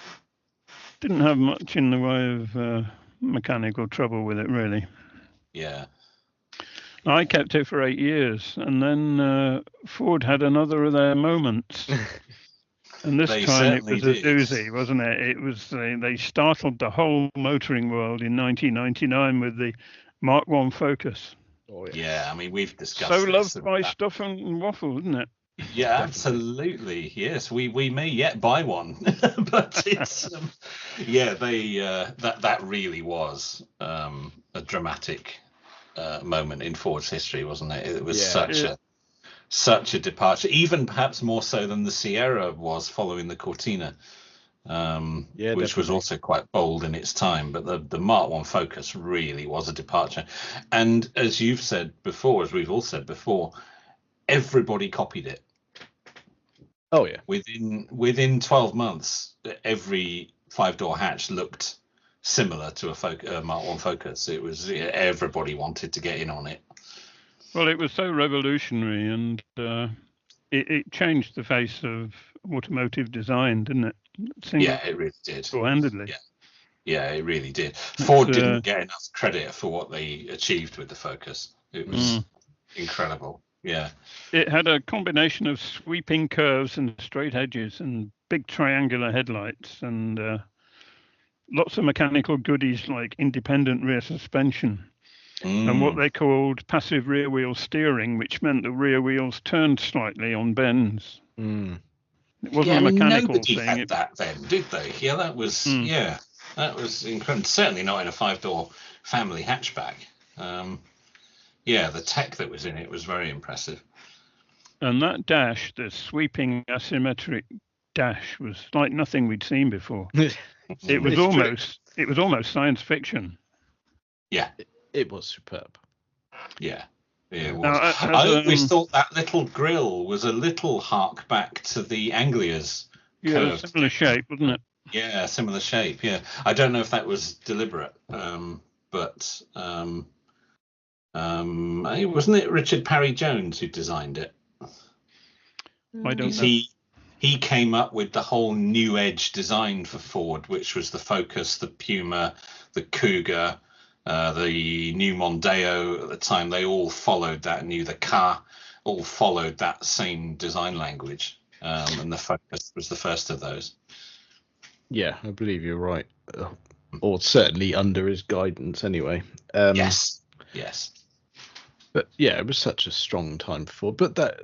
Speaker 4: Didn't have much in the way of mechanical trouble with it, really.
Speaker 3: Yeah.
Speaker 4: I kept it for 8 years, and then Ford had another of their moments. And this time it was a doozy, wasn't it? It was they startled the whole motoring world in 1999 with the Mark I Focus.
Speaker 3: Oh, yeah, I mean, we've discussed
Speaker 4: so loved by Stuff and Waffle, isn't it?
Speaker 3: Yeah, absolutely. Yes, we may yet buy one, but it's that really was a dramatic moment in Ford's history, wasn't it? It was such a departure, even perhaps more so than the Sierra was following the Cortina, which was also quite bold in its time. But the Mark I Focus really was a departure. And as you've said before, as we've all said before, everybody copied it.
Speaker 2: Oh, yeah.
Speaker 3: Within 12 months, every 5-door hatch looked similar to a Mark I Focus. It was everybody wanted to get in on it.
Speaker 4: Well, it was so revolutionary, and it changed the face of automotive design, didn't it?
Speaker 3: It really did.
Speaker 4: Single-handedly.
Speaker 3: Yeah, it really did. Ford didn't get enough credit for what they achieved with the Focus. It was incredible. Yeah.
Speaker 4: It had a combination of sweeping curves and straight edges and big triangular headlights and lots of mechanical goodies like independent rear suspension. And what they called passive rear wheel steering, which meant the rear wheels turned slightly on bends. It wasn't a mechanical
Speaker 3: nobody
Speaker 4: thing.
Speaker 3: Had that then, did they? Yeah, that was that was incredible. Certainly not in a 5-door family hatchback. The tech that was in it was very impressive.
Speaker 4: And that dash, the sweeping asymmetric dash, was like nothing we'd seen before. It was almost science fiction.
Speaker 3: Yeah.
Speaker 2: It was superb.
Speaker 3: Yeah, it was. I always thought that little grille was a little hark back to the Anglia's.
Speaker 4: Yeah, similar shape, wasn't it?
Speaker 3: Yeah, similar shape. Yeah, I don't know if that was deliberate, but wasn't it Richard Parry Jones who designed it?
Speaker 4: I don't know.
Speaker 3: He came up with the whole new edge design for Ford, which was the Focus, the Puma, the Cougar. The new Mondeo at the time, they all followed that. The car all followed that same design language, and the Focus was the first of those.
Speaker 2: Yeah, I believe you're right, or certainly under his guidance anyway.
Speaker 3: Yes.
Speaker 2: But yeah, it was such a strong time for. But that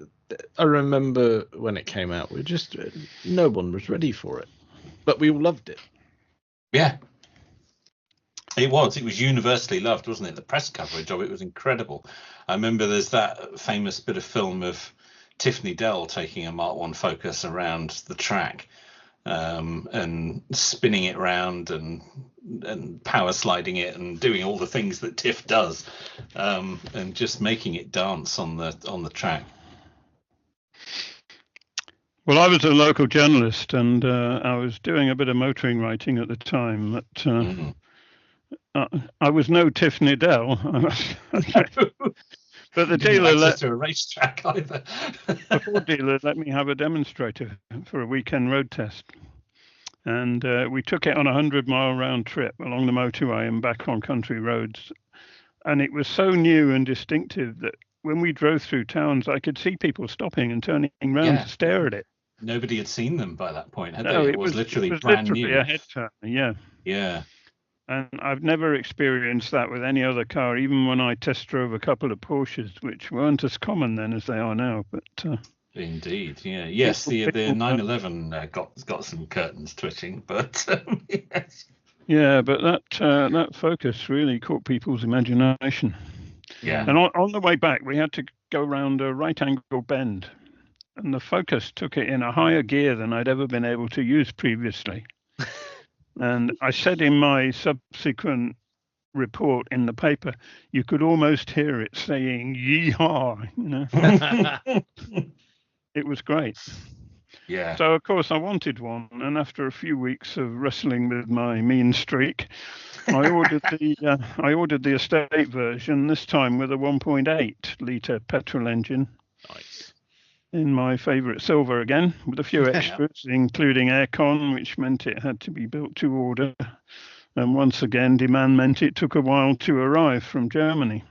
Speaker 2: I remember when it came out, no one was ready for it, but we all loved it.
Speaker 3: Yeah. It was universally loved, wasn't it? The press coverage of it was incredible. I remember there's that famous bit of film of Tiffany Dell taking a Mark I Focus around the track and spinning it around and power sliding it and doing all the things that Tiff does and just making it dance on the track.
Speaker 4: Well, I was a local journalist, and I was doing a bit of motoring writing at the time. But I was no Tiff Needell. But the dealer
Speaker 3: let to a racetrack either.
Speaker 4: The Ford dealer let me have a demonstrator for a weekend road test, and we took it on a 100-mile round trip along the motorway and back on country roads. And it was so new and distinctive that when we drove through towns, I could see people stopping and turning around to stare at it.
Speaker 3: Nobody had seen them by that point, had
Speaker 4: No,
Speaker 3: they? It was literally brand new.
Speaker 4: A head turner, yeah.
Speaker 3: Yeah.
Speaker 4: And I've never experienced that with any other car, even when I test drove a couple of Porsches, which weren't as common then as they are now. But
Speaker 3: indeed, yeah, yes, the 911 got some curtains twitching, but yes.
Speaker 4: Yeah, but that Focus really caught people's imagination.
Speaker 3: Yeah.
Speaker 4: And on the way back, we had to go around a right-angle bend, and the Focus took it in a higher gear than I'd ever been able to use previously. And I said in my subsequent report in the paper, you could almost hear it saying "yeehaw," you know. It was great.
Speaker 3: Yeah.
Speaker 4: So of course I wanted one, and after a few weeks of wrestling with my mean streak, I ordered the estate version, this time with a 1.8 litre petrol engine.
Speaker 3: Nice.
Speaker 4: In my favourite silver again, with a few extras, including aircon, which meant it had to be built to order. And once again, demand meant it took a while to arrive from Germany.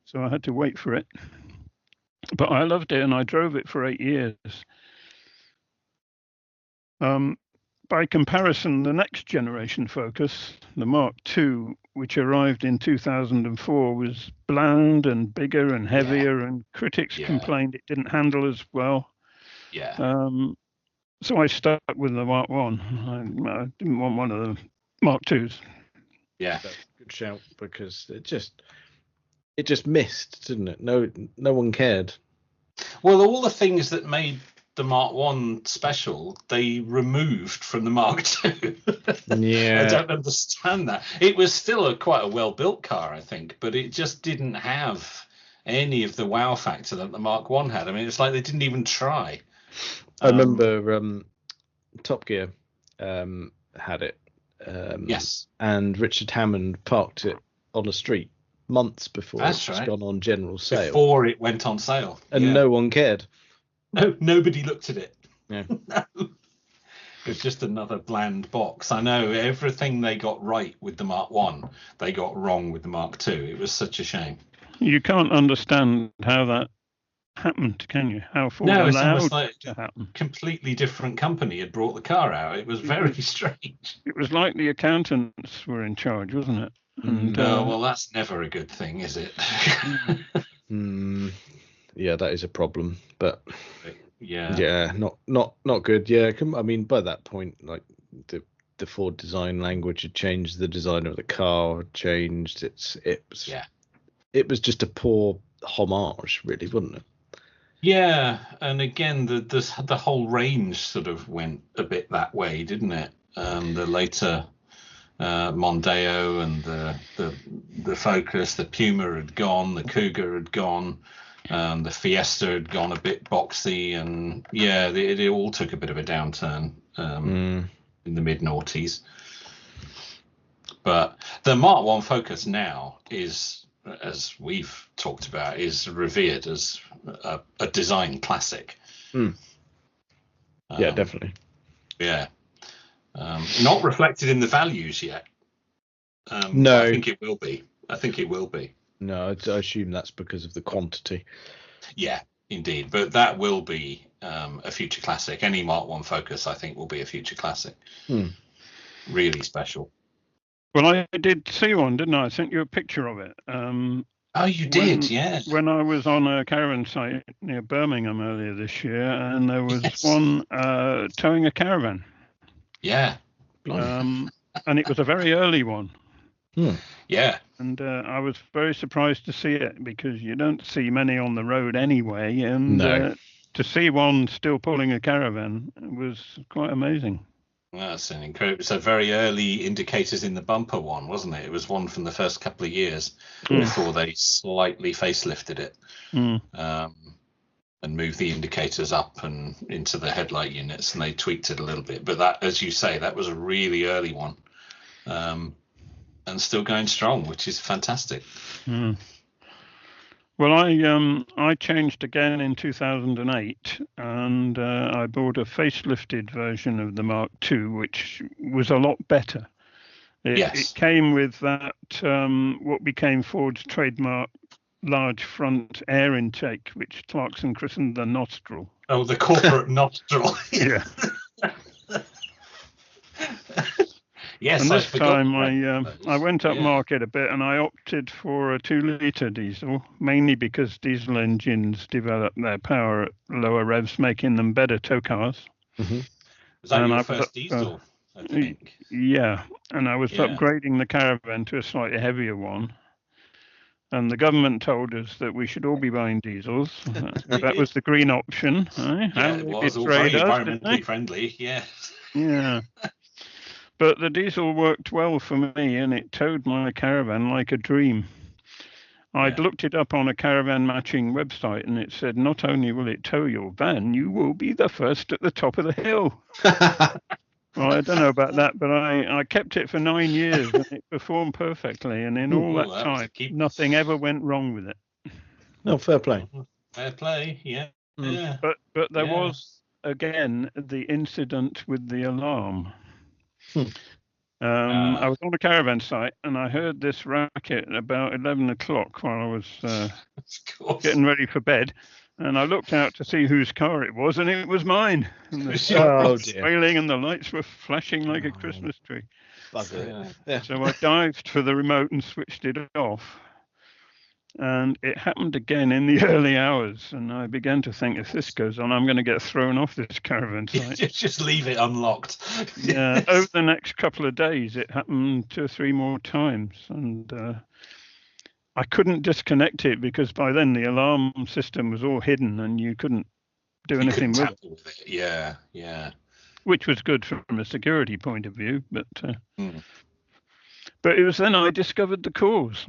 Speaker 4: So I had to wait for it. But I loved it, and I drove it for 8 years. By comparison, the next generation Focus, the Mark II, which arrived in 2004, was bland and bigger and heavier, and critics complained it didn't handle as well.
Speaker 3: Yeah.
Speaker 4: So I stuck with the Mark I. I didn't want one of the Mark IIs.
Speaker 2: Yeah, that's a good shout, because it just missed, didn't it? No one cared.
Speaker 3: Well, all the things that made the Mark I special, they removed from the Mark II.
Speaker 2: Yeah.
Speaker 3: I don't understand that. It was still quite a well-built car, I think, but it just didn't have any of the wow factor that the Mark I had. I mean, it's like they didn't even try.
Speaker 2: I remember Top Gear had it.
Speaker 3: Yes.
Speaker 2: And Richard Hammond parked it on the street months before it's gone on general sale.
Speaker 3: Before it went on sale.
Speaker 2: And no one cared.
Speaker 3: No, nobody looked at it.
Speaker 2: Yeah.
Speaker 3: No. It's just another bland box. I know everything they got right with the Mark I, they got wrong with the Mark II. It was such a shame.
Speaker 4: You can't understand how that happened, can you? How Ford
Speaker 3: it's
Speaker 4: allowed
Speaker 3: almost like
Speaker 4: to happen.
Speaker 3: Completely different company had brought the car out. It was very strange.
Speaker 4: It was like the accountants were in charge, wasn't it? And,
Speaker 3: well, that's never a good thing, is it?
Speaker 2: Yeah, that is a problem, but
Speaker 3: yeah,
Speaker 2: not good. Yeah, I mean, by that point, like the Ford design language had changed, the design of the car had changed. It was just a poor homage, really, wasn't it?
Speaker 3: Yeah, and again, the whole range sort of went a bit that way, didn't it? The later Mondeo and the Focus, the Puma had gone, the Cougar had gone. The Fiesta had gone a bit boxy, and it all took a bit of a downturn in the mid-noughties. But the Mark I Focus now is, as we've talked about, is revered as a design classic.
Speaker 2: Yeah, definitely.
Speaker 3: Yeah. Not reflected in the values yet.
Speaker 2: No.
Speaker 3: I think it will be.
Speaker 2: No, I assume that's because of the quantity.
Speaker 3: Yeah, indeed. But that will be a future classic. Any Mark I Focus, I think, will be a future classic. Really special.
Speaker 4: Well, I did see one, didn't I? I sent you a picture of it.
Speaker 3: Oh, you did, yeah.
Speaker 4: When I was on a caravan site near Birmingham earlier this year, and there was one towing a caravan.
Speaker 3: Yeah.
Speaker 4: And it was a very early one.
Speaker 3: Yeah.
Speaker 4: And I was very surprised to see it, because you don't see many on the road anyway. And to see one still pulling a caravan was quite amazing.
Speaker 3: Well, that's an incredible. It's a very early indicators in the bumper one, wasn't it? It was one from the first couple of years before they slightly facelifted it. and moved the indicators up and into the headlight units, and they tweaked it a little bit. But that, as you say, that was a really early one, and still going strong, which is fantastic.
Speaker 4: Well, I changed again in 2008, and I bought a facelifted version of the Mark II, which was a lot better. It came with that what became Ford's trademark large front air intake, which Clarkson christened the nostril.
Speaker 3: Oh, the corporate nostril.
Speaker 4: Yeah.
Speaker 3: Yes,
Speaker 4: and this time I went up market a bit, and I opted for a 2-litre diesel, mainly because diesel engines develop their power at lower revs, making them better tow cars.
Speaker 3: Mm-hmm. Was that your first diesel, I think?
Speaker 4: Yeah, and I was upgrading the Caravan to a slightly heavier one. And the government told us that we should all be buying diesels. That was the green option.
Speaker 3: Yeah, it was all very environmentally friendly,
Speaker 4: Yeah. But the diesel worked well for me, and it towed my Caravan like a dream. I'd looked it up on a Caravan matching website, and it said, not only will it tow your van, you will be the first at the top of the hill. Well, I don't know about that, but I kept it for 9 years, and it performed perfectly. And in all that time, nothing ever went wrong with it.
Speaker 2: No, fair play.
Speaker 3: Fair play, yeah.
Speaker 4: But there was, again, the incident with the alarm. I was on a Caravan site, and I heard this racket at about 11 o'clock while I was getting ready for bed. And I looked out to see whose car it was, and it was mine. And the sun was smiling, and the lights were flashing like a Christmas tree. So I dived for the remote and switched it off. And it happened again in the early hours. And I began to think, if this goes on, I'm going to get thrown off this Caravan site.
Speaker 3: Just leave it unlocked.
Speaker 4: Yeah. Over the next couple of days, it happened 2 or 3 more times. And I couldn't disconnect it because by then the alarm system was all hidden and you couldn't do anything with it.
Speaker 3: Yeah.
Speaker 4: Which was good from a security point of view, but it was then I discovered the cause.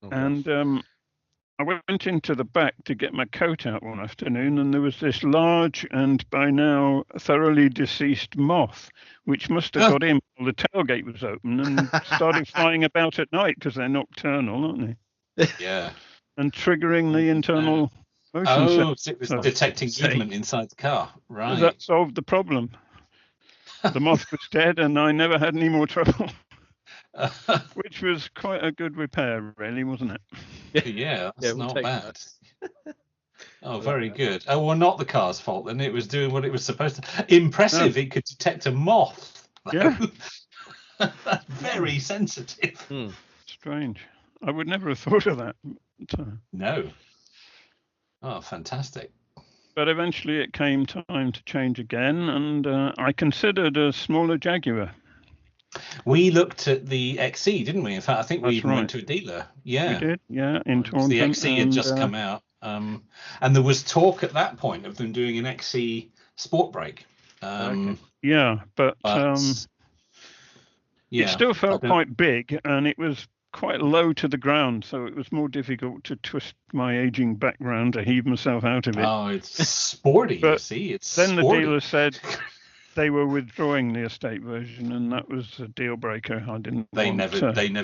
Speaker 4: And I went into the back to get my coat out one afternoon, and there was this large and by now thoroughly deceased moth, which must have got in while the tailgate was open and started flying about at night because they're nocturnal, aren't they?
Speaker 3: Yeah.
Speaker 4: And triggering the internal motion.
Speaker 3: Oh, so it was detecting movement inside the car. Right.
Speaker 4: That solved the problem. The moth was dead, and I never had any more trouble. Which was quite a good repair, really, wasn't it?
Speaker 3: Yeah, that's not bad. Oh, very good. Oh, well, not the car's fault, then. It was doing what it was supposed to. Impressive. It could detect a moth.
Speaker 4: Yeah.
Speaker 3: Very sensitive.
Speaker 4: Strange. I would never have thought of that.
Speaker 3: No. Oh, fantastic.
Speaker 4: But eventually it came time to change again, and I considered a smaller Jaguar.
Speaker 3: We looked at the XE, didn't we? In fact, I think we even went to a dealer. Yeah,
Speaker 4: we did. Yeah, in Taunton.
Speaker 3: The XE had just come out, and there was talk at that point of them doing an XE Sport Brake.
Speaker 4: Yeah, but it still felt quite big, and it was quite low to the ground, so it was more difficult to twist my aging background to heave myself out of it.
Speaker 3: Oh, it's sporty.
Speaker 4: But
Speaker 3: you see, it's
Speaker 4: then
Speaker 3: sporty.
Speaker 4: The dealer said they were withdrawing the estate version, and that was a deal breaker. They
Speaker 3: never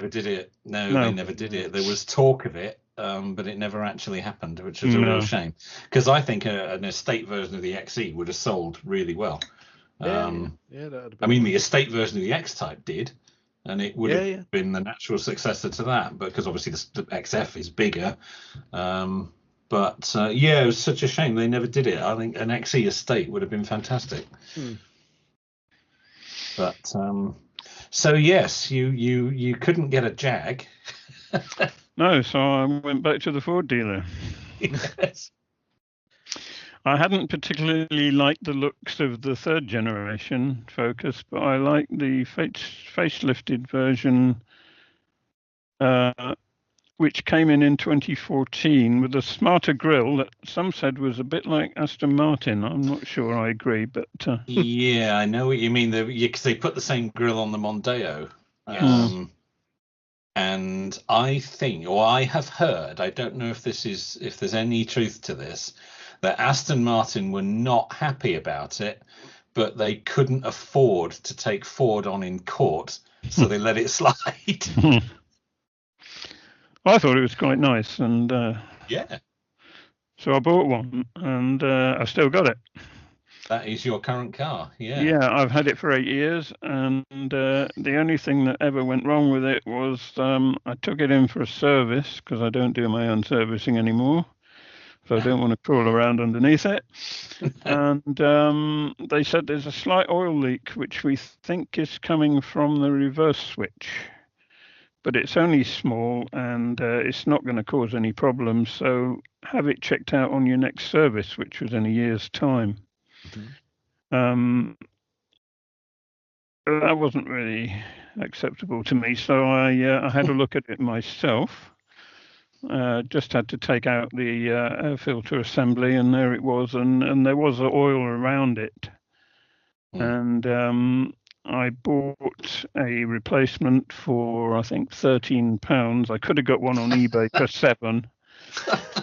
Speaker 3: did it. No, they never did it. There was talk of it, but it never actually happened, which was a real shame. Because I think an estate version of the XE would have sold really well.
Speaker 2: That'd have been
Speaker 3: I mean, the estate version of the X-Type did, and it would have been the natural successor to that, because obviously the XF is bigger. But it was such a shame they never did it. I think an XE estate would have been fantastic. But so yes, you couldn't get a Jag.
Speaker 4: No, so I went back to the Ford dealer.
Speaker 3: Yes.
Speaker 4: I hadn't particularly liked the looks of the 3rd generation Focus, but I liked the facelifted version, which came in 2014 with a smarter grille that some said was a bit like Aston Martin. I'm not sure I agree, but
Speaker 3: yeah, I know what you mean. Because they put the same grille on the Mondeo. And I think, or I have heard, I don't know if there's any truth to this, that Aston Martin were not happy about it, but they couldn't afford to take Ford on in court, so they let it slide.
Speaker 4: I thought it was quite nice, and
Speaker 3: Yeah,
Speaker 4: so I bought one, and I've still got it.
Speaker 3: that is your current car. Yeah.
Speaker 4: Yeah, I've had it for 8 years, and the only thing that ever went wrong with it was I took it in for a service because I don't do my own servicing anymore, so I don't want to crawl around underneath it. And they said there's a slight oil leak, which we think is coming from the reverse switch, but it's only small and it's not going to cause any problems. So have it checked out on your next service, which was in a year's time. That wasn't really acceptable to me, so I had a look at it myself. Just had to take out the air filter assembly, and there it was, and there was oil around it. And I bought a replacement for, I think, £13. I could have got one on eBay for £7.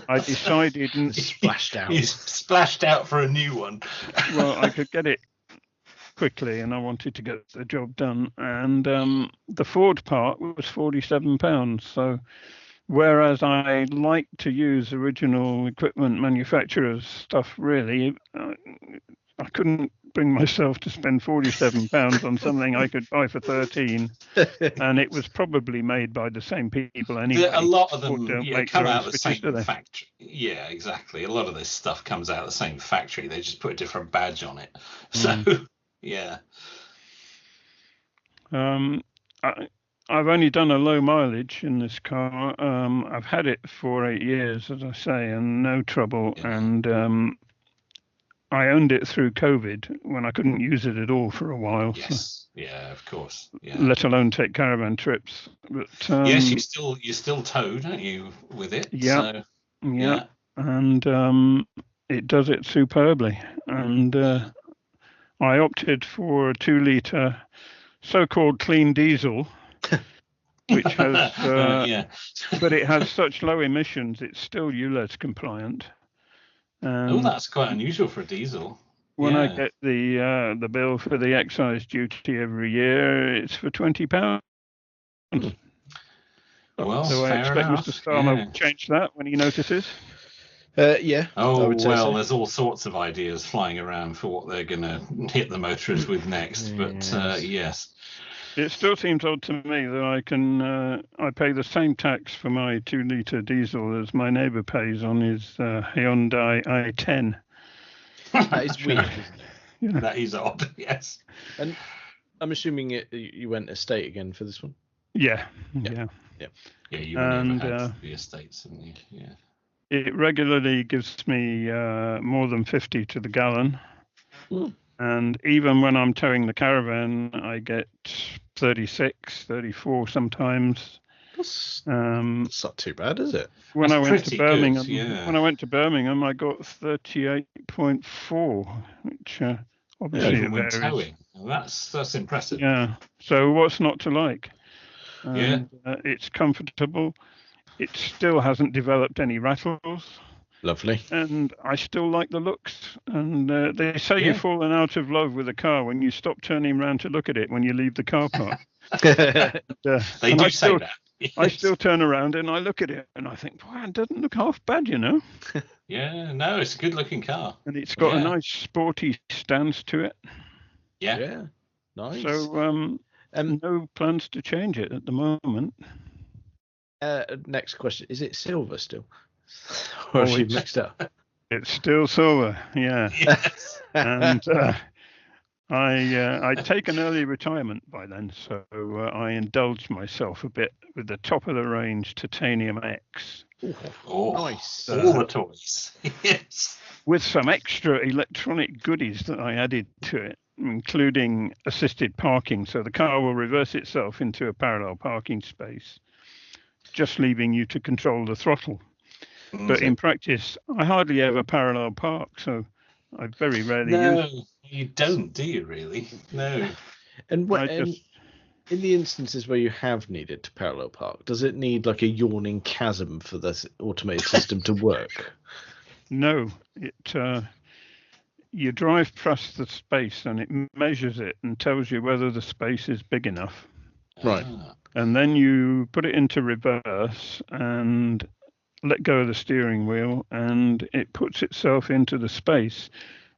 Speaker 4: I decided
Speaker 2: Splashed out.
Speaker 3: You splashed out for a new one.
Speaker 4: Well, I could get it quickly, and I wanted to get the job done. And the Ford part was £47. So, whereas I like to use original equipment manufacturers stuff, really, I couldn't bring myself to spend £47 on something I could buy for 13, and it was probably made by the same people anyway.
Speaker 3: A lot of them come out of the
Speaker 4: switches,
Speaker 3: same factory. Yeah, exactly. A lot of this stuff comes out of the same factory. They just put a different badge on it. So, yeah.
Speaker 4: I've only done a low mileage in this car. I've had it for 8 years, as I say, and no trouble. Yeah. And I owned it through COVID when I couldn't use it at all for a while.
Speaker 3: Yes, so, yeah, of course. Yeah.
Speaker 4: Let alone take caravan trips. But
Speaker 3: yes, you still tow, don't you, with it?
Speaker 4: Yeah, so, yeah, and it does it superbly. And I opted for a 2-litre so-called clean diesel, which has, but it has such low emissions, it's still ULEZ compliant.
Speaker 3: That's quite unusual for a diesel.
Speaker 4: When I get the bill for the excise duty every year, it's for £20.
Speaker 3: Well,
Speaker 4: so I expect
Speaker 3: enough.
Speaker 4: Mr. Starmer will change that when he notices.
Speaker 2: Yeah.
Speaker 3: Oh, well, there's all sorts of ideas flying around for what they're going to hit the motorists with next. But yes.
Speaker 4: It still seems odd to me that I pay the same tax for my 2-litre diesel as my neighbour pays on his Hyundai i10.
Speaker 2: That is weird, isn't it?
Speaker 4: Yeah.
Speaker 3: That is odd, yes.
Speaker 2: And I'm assuming you went estate again for this one?
Speaker 4: Yeah.
Speaker 3: Yeah, you had the estates, haven't you? Yeah.
Speaker 4: It regularly gives me more than 50 to the gallon. And even when I'm towing the caravan, I get 36, 34 sometimes.
Speaker 2: That's not too bad, is it?
Speaker 4: When I went to Birmingham, I got 38.4, which obviously
Speaker 3: when towing. That's impressive.
Speaker 4: Yeah. So what's not to like? It's comfortable. It still hasn't developed any rattles.
Speaker 2: Lovely.
Speaker 4: And I still like the looks. And they say you've fallen out of love with a car when you stop turning around to look at it when you leave the car park.
Speaker 3: They do say that. Yes.
Speaker 4: I still turn around and I look at it and I think, wow, it doesn't look half bad, you know.
Speaker 3: Yeah, no, it's a good looking car.
Speaker 4: And it's got a nice sporty stance to it.
Speaker 2: Yeah. Nice.
Speaker 4: So no plans to change it at the moment.
Speaker 2: Next question. Is it silver still? Or have you mixed up?
Speaker 4: It's still silver, yeah.
Speaker 3: Yes.
Speaker 4: And I'd taken early retirement by then, so I indulged myself a bit with the top of the range Titanium X.
Speaker 3: Nice. All the toys. Yes.
Speaker 4: With some extra electronic goodies that I added to it, including assisted parking. So the car will reverse itself into a parallel parking space, just leaving you to control the throttle. But in practice, I hardly ever parallel park, so I very rarely use it.
Speaker 3: You don't, do you really? No.
Speaker 2: And in the instances where you have needed to parallel park, does it need like a yawning chasm for this automated system to work?
Speaker 4: No, you drive past the space and it measures it and tells you whether the space is big enough.
Speaker 2: Right.
Speaker 4: And then you put it into reverse and let go of the steering wheel, and it puts itself into the space.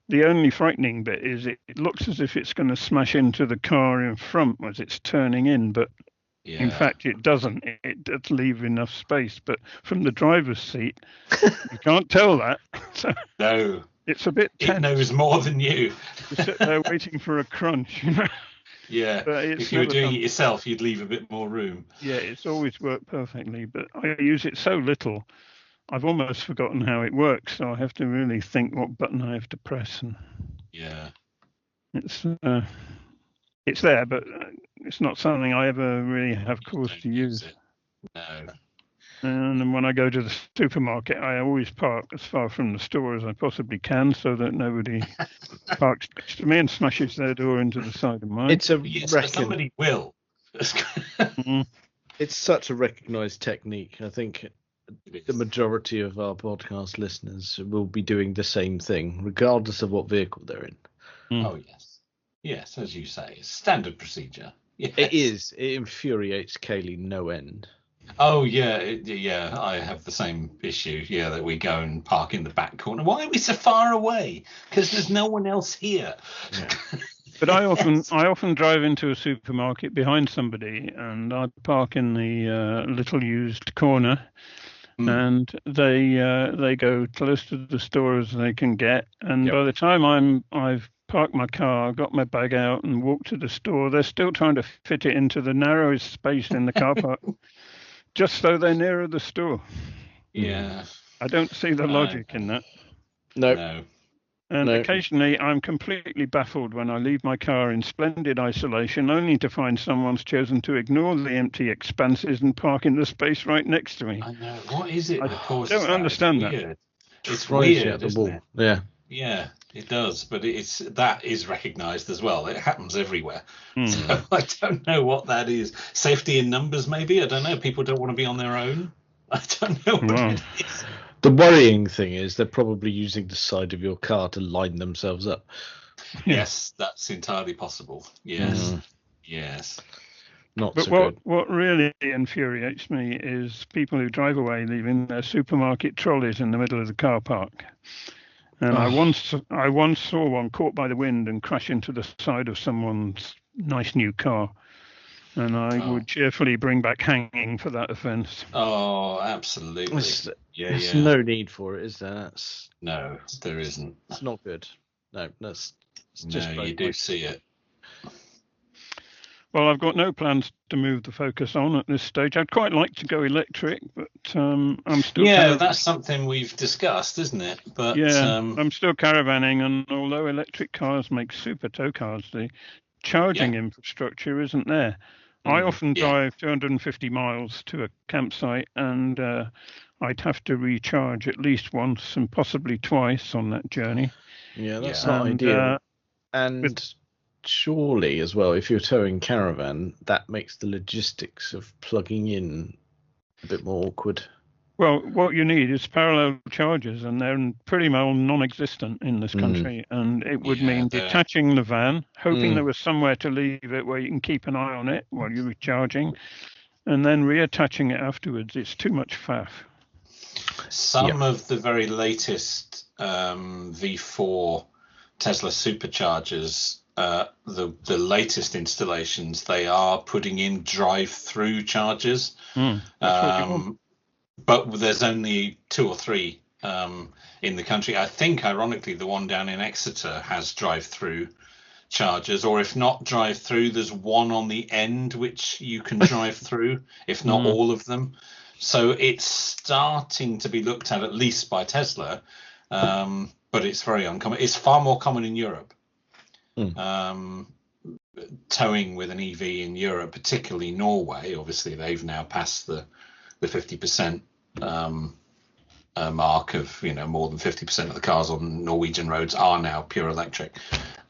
Speaker 4: The only frightening bit is it looks as if it's going to smash into the car in front as it's turning in, but in fact it doesn't. It does leave enough space, but from the driver's seat you can't tell that. So
Speaker 3: No.
Speaker 4: it's a bit tense.
Speaker 3: It knows more than you.
Speaker 4: You sit there waiting for a crunch, you know.
Speaker 3: Yeah.
Speaker 4: But
Speaker 3: If you were doing it yourself, you'd leave a bit more room.
Speaker 4: Yeah, it's always worked perfectly, but I use it so little, I've almost forgotten how it works. So I have to really think what button I have to press. And
Speaker 3: yeah,
Speaker 4: it's there, but it's not something I ever really have cause to use.
Speaker 3: No.
Speaker 4: And then when I go to the supermarket, I always park as far from the store as I possibly can, so that nobody parks next to me and smashes their door into the side of mine.
Speaker 2: It's
Speaker 3: somebody will.
Speaker 2: It's such a recognised technique. I think the majority of our podcast listeners will be doing the same thing, regardless of what vehicle they're in.
Speaker 3: Oh yes, as you say, standard procedure. Yes.
Speaker 2: It is. It infuriates Kaylee no end.
Speaker 3: Oh yeah, I have the same issue. Yeah, that we go and park in the back corner. Why are we so far away? Because there's no one else here.
Speaker 2: Yeah.
Speaker 4: But I often drive into a supermarket behind somebody, and I park in the little used corner, and they go close to the store as they can get. And by the time I've parked my car, got my bag out, and walked to the store, they're still trying to fit it into the narrowest space in the car park. Just so they're nearer the store.
Speaker 3: Yeah.
Speaker 4: I don't see the logic in that.
Speaker 2: No.
Speaker 4: And occasionally I'm completely baffled when I leave my car in splendid isolation, only to find someone's chosen to ignore the empty expanses and park in the space right next to me.
Speaker 3: I know. What is it that causes
Speaker 4: I don't understand that.
Speaker 3: It's weird,
Speaker 2: the
Speaker 3: isn't
Speaker 2: wall.
Speaker 3: it?
Speaker 2: Yeah.
Speaker 3: Yeah, it does, but that is recognised as well. It happens everywhere. So I don't know what that is. Safety in numbers, maybe. I don't know. People don't want to be on their own. I don't know what it is.
Speaker 2: The worrying thing is they're probably using the side of your car to line themselves up.
Speaker 3: Yes, that's entirely possible. Yes, yes.
Speaker 2: Not
Speaker 4: but
Speaker 2: so good.
Speaker 4: What really infuriates me is people who drive away leaving their supermarket trolleys in the middle of the car park. And I once saw one caught by the wind and crash into the side of someone's nice new car. And I would cheerfully bring back hanging for that offence.
Speaker 3: Oh, absolutely.
Speaker 2: There's no need for it, is there?
Speaker 3: No, there isn't.
Speaker 2: It's not good. No, it's
Speaker 3: just you do see it.
Speaker 4: Well, I've got no plans to move the Focus on at this stage. I'd quite like to go electric, but I'm still...
Speaker 3: Yeah, that's something we've discussed, isn't it? But
Speaker 4: I'm still caravanning, and although electric cars make super tow cars, the charging infrastructure isn't there. I often drive 250 miles to a campsite, and I'd have to recharge at least once and possibly twice on that journey.
Speaker 2: Yeah, that's not ideal. Surely, as well, if you're towing caravan, that makes the logistics of plugging in a bit more awkward.
Speaker 4: Well, what you need is parallel chargers, and they're pretty well non-existent in this country. And it would mean detaching the van, hoping there was somewhere to leave it where you can keep an eye on it while you're recharging, and then reattaching it afterwards. It's too much faff.
Speaker 3: Some of the very latest V4 Tesla superchargers, the latest installations, they are putting in drive-through chargers. But there's only 2 or 3 in the country. I think, ironically, the one down in Exeter has drive-through chargers, or if not drive-through, there's one on the end which you can drive through, if not all of them. So it's starting to be looked at least by Tesla, but it's very uncommon. It's far more common in Europe. Towing with an EV in Europe, particularly Norway, obviously they've now passed the 50% mark of, more than 50% of the cars on Norwegian roads are now pure electric.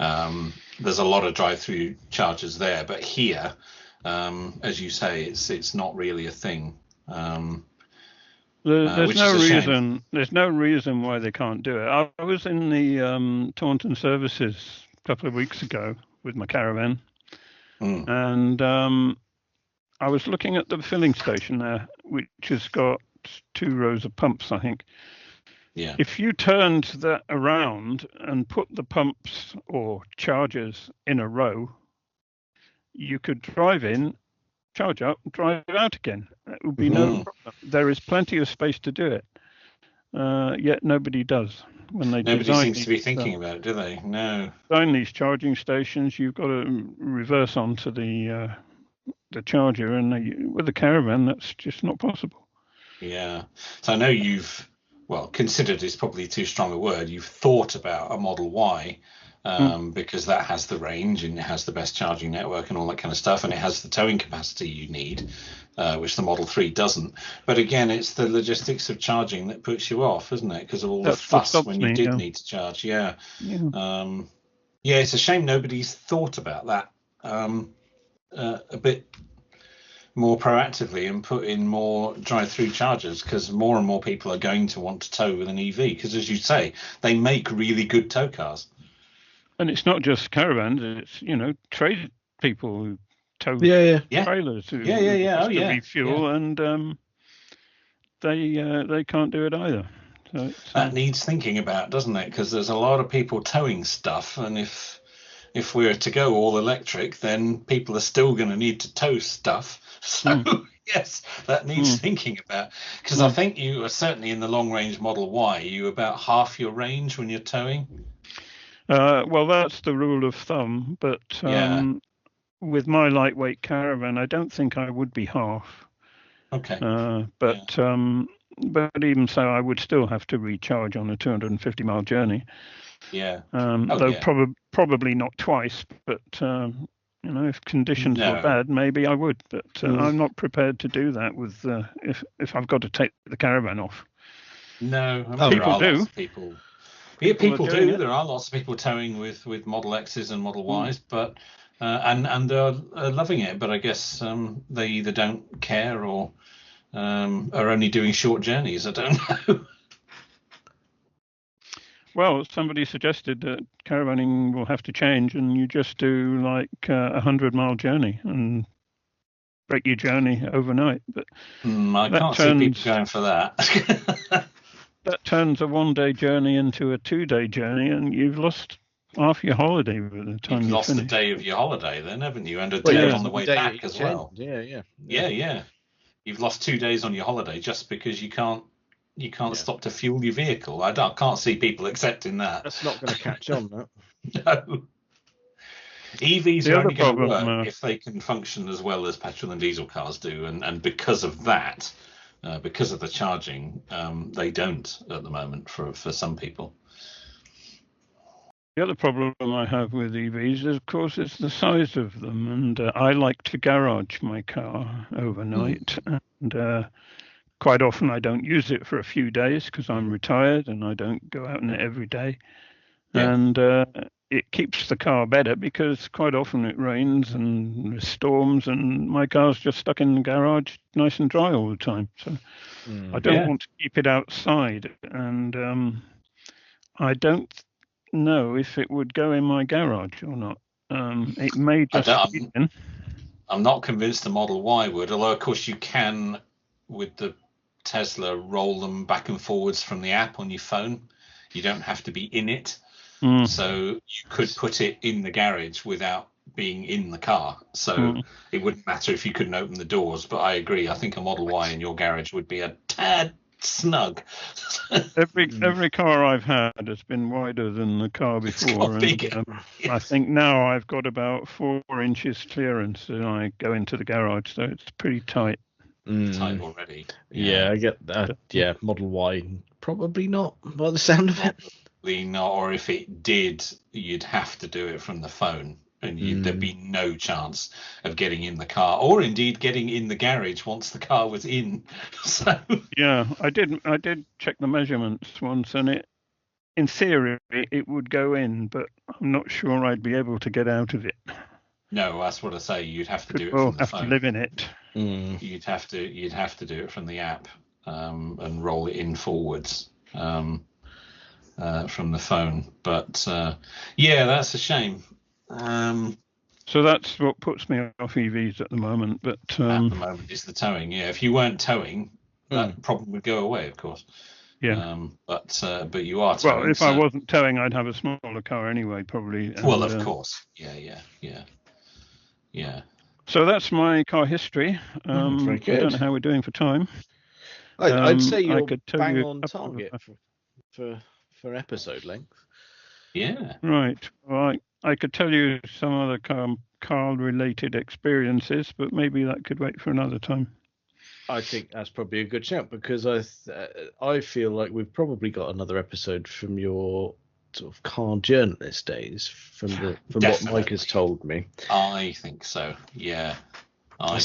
Speaker 3: There's a lot of drive-through chargers there, but here, as you say, it's not really a thing.
Speaker 4: There's
Speaker 3: which
Speaker 4: no
Speaker 3: is a shame.
Speaker 4: reason. There's no reason why they can't do it. I was in the Taunton services a couple of weeks ago with my caravan, and I was looking at the filling station there, which has got 2 rows of pumps, I think.
Speaker 3: Yeah.
Speaker 4: If you turned that around and put the pumps or chargers in a row, you could drive in, charge up, drive out again. It would be no problem. There is plenty of space to do it. Yet nobody does. When they
Speaker 3: Nobody
Speaker 4: design
Speaker 3: seems to be thinking about it, do they? No.
Speaker 4: Design these charging stations, you've got to reverse onto the charger, and with the caravan, that's just not possible.
Speaker 3: Yeah. So I know you've, well, considered is probably too strong a word. You've thought about a Model Y because that has the range and it has the best charging network and all that kind of stuff, and it has the towing capacity you need, which the Model 3 doesn't. But again, it's the logistics of charging that puts you off, isn't it? Because of all the fuss when you did need to charge. Yeah. It's a shame nobody's thought about that a bit more proactively and put in more drive-through chargers, because more and more people are going to want to tow with an EV, because as you say, they make really good tow cars. And
Speaker 4: it's not just caravans, it's trade people who tow trailers who refuel, and they can't do it either. So
Speaker 3: that needs thinking about, doesn't it? Because there's a lot of people towing stuff, and if we're to go all electric, then people are still going to need to tow stuff. So yes, that needs thinking about. Because I think you are certainly in the long-range Model Y, you about half your range when you're towing.
Speaker 4: Well, that's the rule of thumb, but with my lightweight caravan, I don't think I would be half.
Speaker 3: Okay.
Speaker 4: But even so, I would still have to recharge on a 250-mile journey.
Speaker 3: Yeah.
Speaker 4: Probably not twice, but if conditions were bad, maybe I would. But I'm not prepared to do that with if I've got to take the caravan off.
Speaker 3: No,
Speaker 4: people do.
Speaker 3: People do. There are lots of people towing with Model X's and Model Ys, but and they're loving it. But I guess they either don't care or are only doing short journeys. I don't know.
Speaker 4: Well, somebody suggested that caravanning will have to change, and you just do like a 100-mile journey and break your journey overnight. But
Speaker 3: I can't see people going for that.
Speaker 4: That turns a 1-day journey into a 2-day journey, and you've lost half your holiday by the time
Speaker 3: you've lost
Speaker 4: finish.
Speaker 3: a day of your holiday, then, haven't you? And a day on the way back as well.
Speaker 2: Yeah.
Speaker 3: You've lost 2 days on your holiday just because you can't stop to fuel your vehicle. I can't see people accepting that.
Speaker 2: That's not going to catch on, that.
Speaker 3: No. EVs are only going to work if they can function as well as petrol and diesel cars do, and because of that, because of the charging, they don't at the moment for some people.
Speaker 4: The other problem I have with EVs is, of course, it's the size of them, and I like to garage my car overnight, and quite often I don't use it for a few days because I'm retired and I don't go out in it every day. Yeah. And it keeps the car better because quite often it rains and there's storms and my car's just stuck in the garage nice and dry all the time. So I don't want to keep it outside. And I don't know if it would go in my garage or not. It may just
Speaker 3: I'm not convinced the Model Y would, although of course you can with the Tesla roll them back and forwards from the app on your phone. You don't have to be in it. So you could put it in the garage without being in the car. So it wouldn't matter if you couldn't open the doors. But I agree. I think a Model Y in your garage would be a tad snug.
Speaker 4: Every car I've had has been wider than the car before. And, I think now I've got about 4 inches clearance and I go into the garage. So it's pretty tight.
Speaker 3: Tight already.
Speaker 2: Yeah, I get that. Yeah, Model Y, probably not by the sound of it.
Speaker 3: Probably not, or if it did, you'd have to do it from the phone, and there'd be no chance of getting in the car, or indeed getting in the garage once the car was in. So
Speaker 4: yeah, I did check the measurements once, and in theory, it would go in, but I'm not sure I'd be able to get out of it.
Speaker 3: No, that's what I say. You'd have to do it from the phone.
Speaker 4: To live in it.
Speaker 3: You'd have to do it from the app. and roll it in forwards from the phone. But yeah, that's a shame.
Speaker 4: So that's what puts me off EVs at the moment. But
Speaker 3: At the moment, it's the towing. Yeah, if you weren't towing, that problem would go away, of course.
Speaker 4: Yeah.
Speaker 3: But you are towing.
Speaker 4: Well, if I wasn't towing, I'd have a smaller car anyway, probably.
Speaker 3: Well, of course. Yeah.
Speaker 4: So that's my car history.
Speaker 2: Very good.
Speaker 4: I don't know how we're doing for time.
Speaker 2: I'd say you're
Speaker 4: could tell
Speaker 2: bang
Speaker 4: you
Speaker 2: on target for episode length.
Speaker 3: Yeah.
Speaker 4: Right. Well, I could tell you some other car-related experiences, but maybe that could wait for another time.
Speaker 2: I think that's probably a good shout, because I feel like we've probably got another episode from your sort of car journalist days, from what Mike has told me.
Speaker 3: I think so. Yeah. I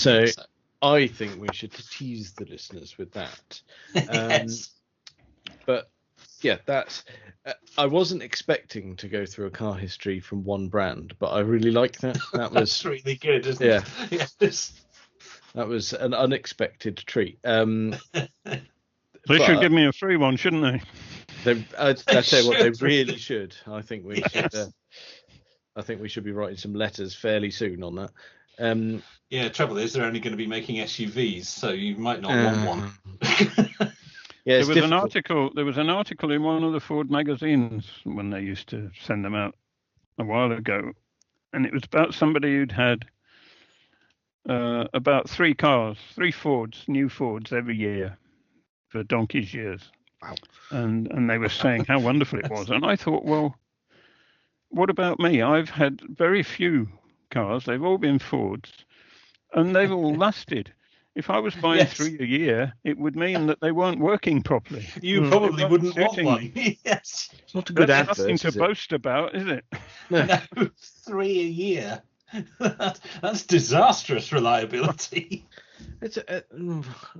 Speaker 2: think we should tease the listeners with that.
Speaker 3: Yes.
Speaker 2: But yeah, that's. I wasn't expecting to go through a car history from one brand, but I really like that. That was
Speaker 3: That's really good, isn't it? Yes.
Speaker 2: That was an unexpected treat.
Speaker 4: They should give me a free one, shouldn't they?
Speaker 2: I tell you what, they really should. I think we should. I think we should be writing some letters fairly soon on that.
Speaker 3: Yeah. Trouble is, they're only going to be making SUVs, so you might not want one.
Speaker 2: Yeah,
Speaker 4: there was an article in one of the Ford magazines when they used to send them out a while ago, and it was about somebody who'd had about three new Fords every year for donkey's years.
Speaker 2: Wow.
Speaker 4: And they were saying how wonderful it was. And I thought, well, what about me? I've had very few cars. They've all been Fords, and they've all lasted. If I was buying 3 a year, it would mean that they weren't working properly.
Speaker 3: You probably wouldn't want one. Yes.
Speaker 2: It's not a good advert.
Speaker 4: Nothing to boast about, is it?
Speaker 3: No, 3 a year. That's disastrous reliability.
Speaker 2: It's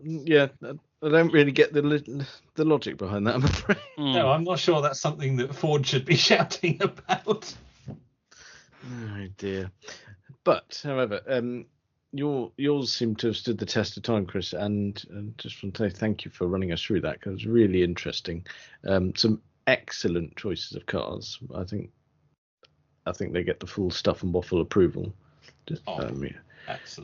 Speaker 2: yeah. I don't really get the logic behind that, I'm afraid.
Speaker 3: No, I'm not sure that's something that Ford should be shouting about.
Speaker 2: Oh dear. But however, yours seem to have stood the test of time, Chris, and just want to say thank you for running us through that, because it was really interesting. Some excellent choices of cars. I think they get the full Stuff and Waffle approval.
Speaker 3: Absolutely.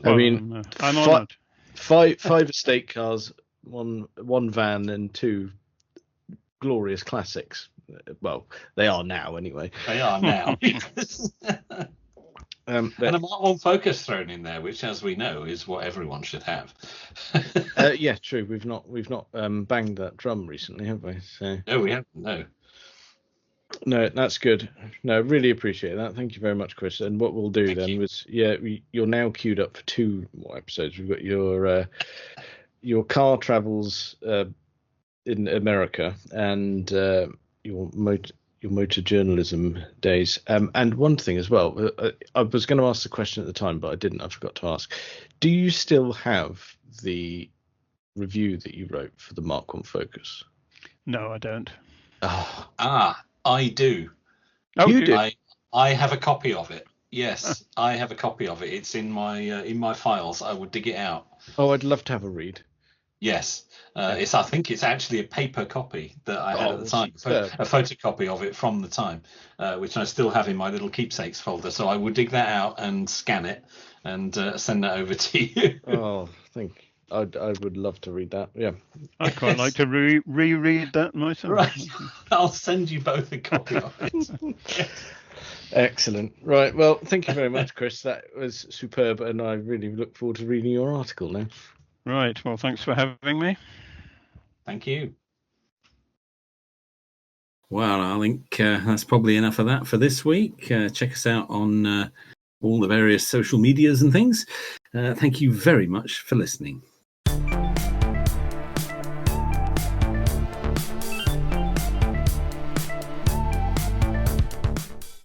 Speaker 2: I mean,
Speaker 4: I'm honoured.
Speaker 2: Five estate cars, one van, and 2 glorious classics. Well, they are now anyway.
Speaker 3: They are now. And a Mark 1 Focus thrown in there, which, as we know, is what everyone should have.
Speaker 2: Yeah, true. We've not banged that drum recently, have we? So.
Speaker 3: No, we haven't. No.
Speaker 2: No, that's good. No, really appreciate that. Thank you very much, Chris. And what we'll do you're now queued up for 2 more episodes. We've got your car travels in America, and your motor journalism days. And one thing as well, I was going to ask the question at the time, but I didn't. I forgot to ask. Do you still have the review that you wrote for the Mark 1 Focus?
Speaker 4: No, I don't.
Speaker 3: I do.
Speaker 4: Oh,
Speaker 2: you do?
Speaker 3: I have a copy of it. Yes, I have a copy of it. It's in my files. I would dig it out.
Speaker 2: Oh, I'd love to have a read.
Speaker 3: Yes, I think it's actually a paper copy that I had at the time, a photocopy of it from the time, which I still have in my little keepsakes folder. So I would dig that out and scan it and send that over to you.
Speaker 2: Oh, I would love to read that. Yeah,
Speaker 4: I'd quite like to reread that myself.
Speaker 3: Right, I'll send you both a copy of it.
Speaker 2: Excellent. Right, well, thank you very much, Chris. That was superb, and I really look forward to reading your article now.
Speaker 4: Right, well, thanks for having me.
Speaker 3: Thank you.
Speaker 1: Well, I think that's probably enough of that for this week. Check us out on all the various social medias and things. Thank you very much for listening.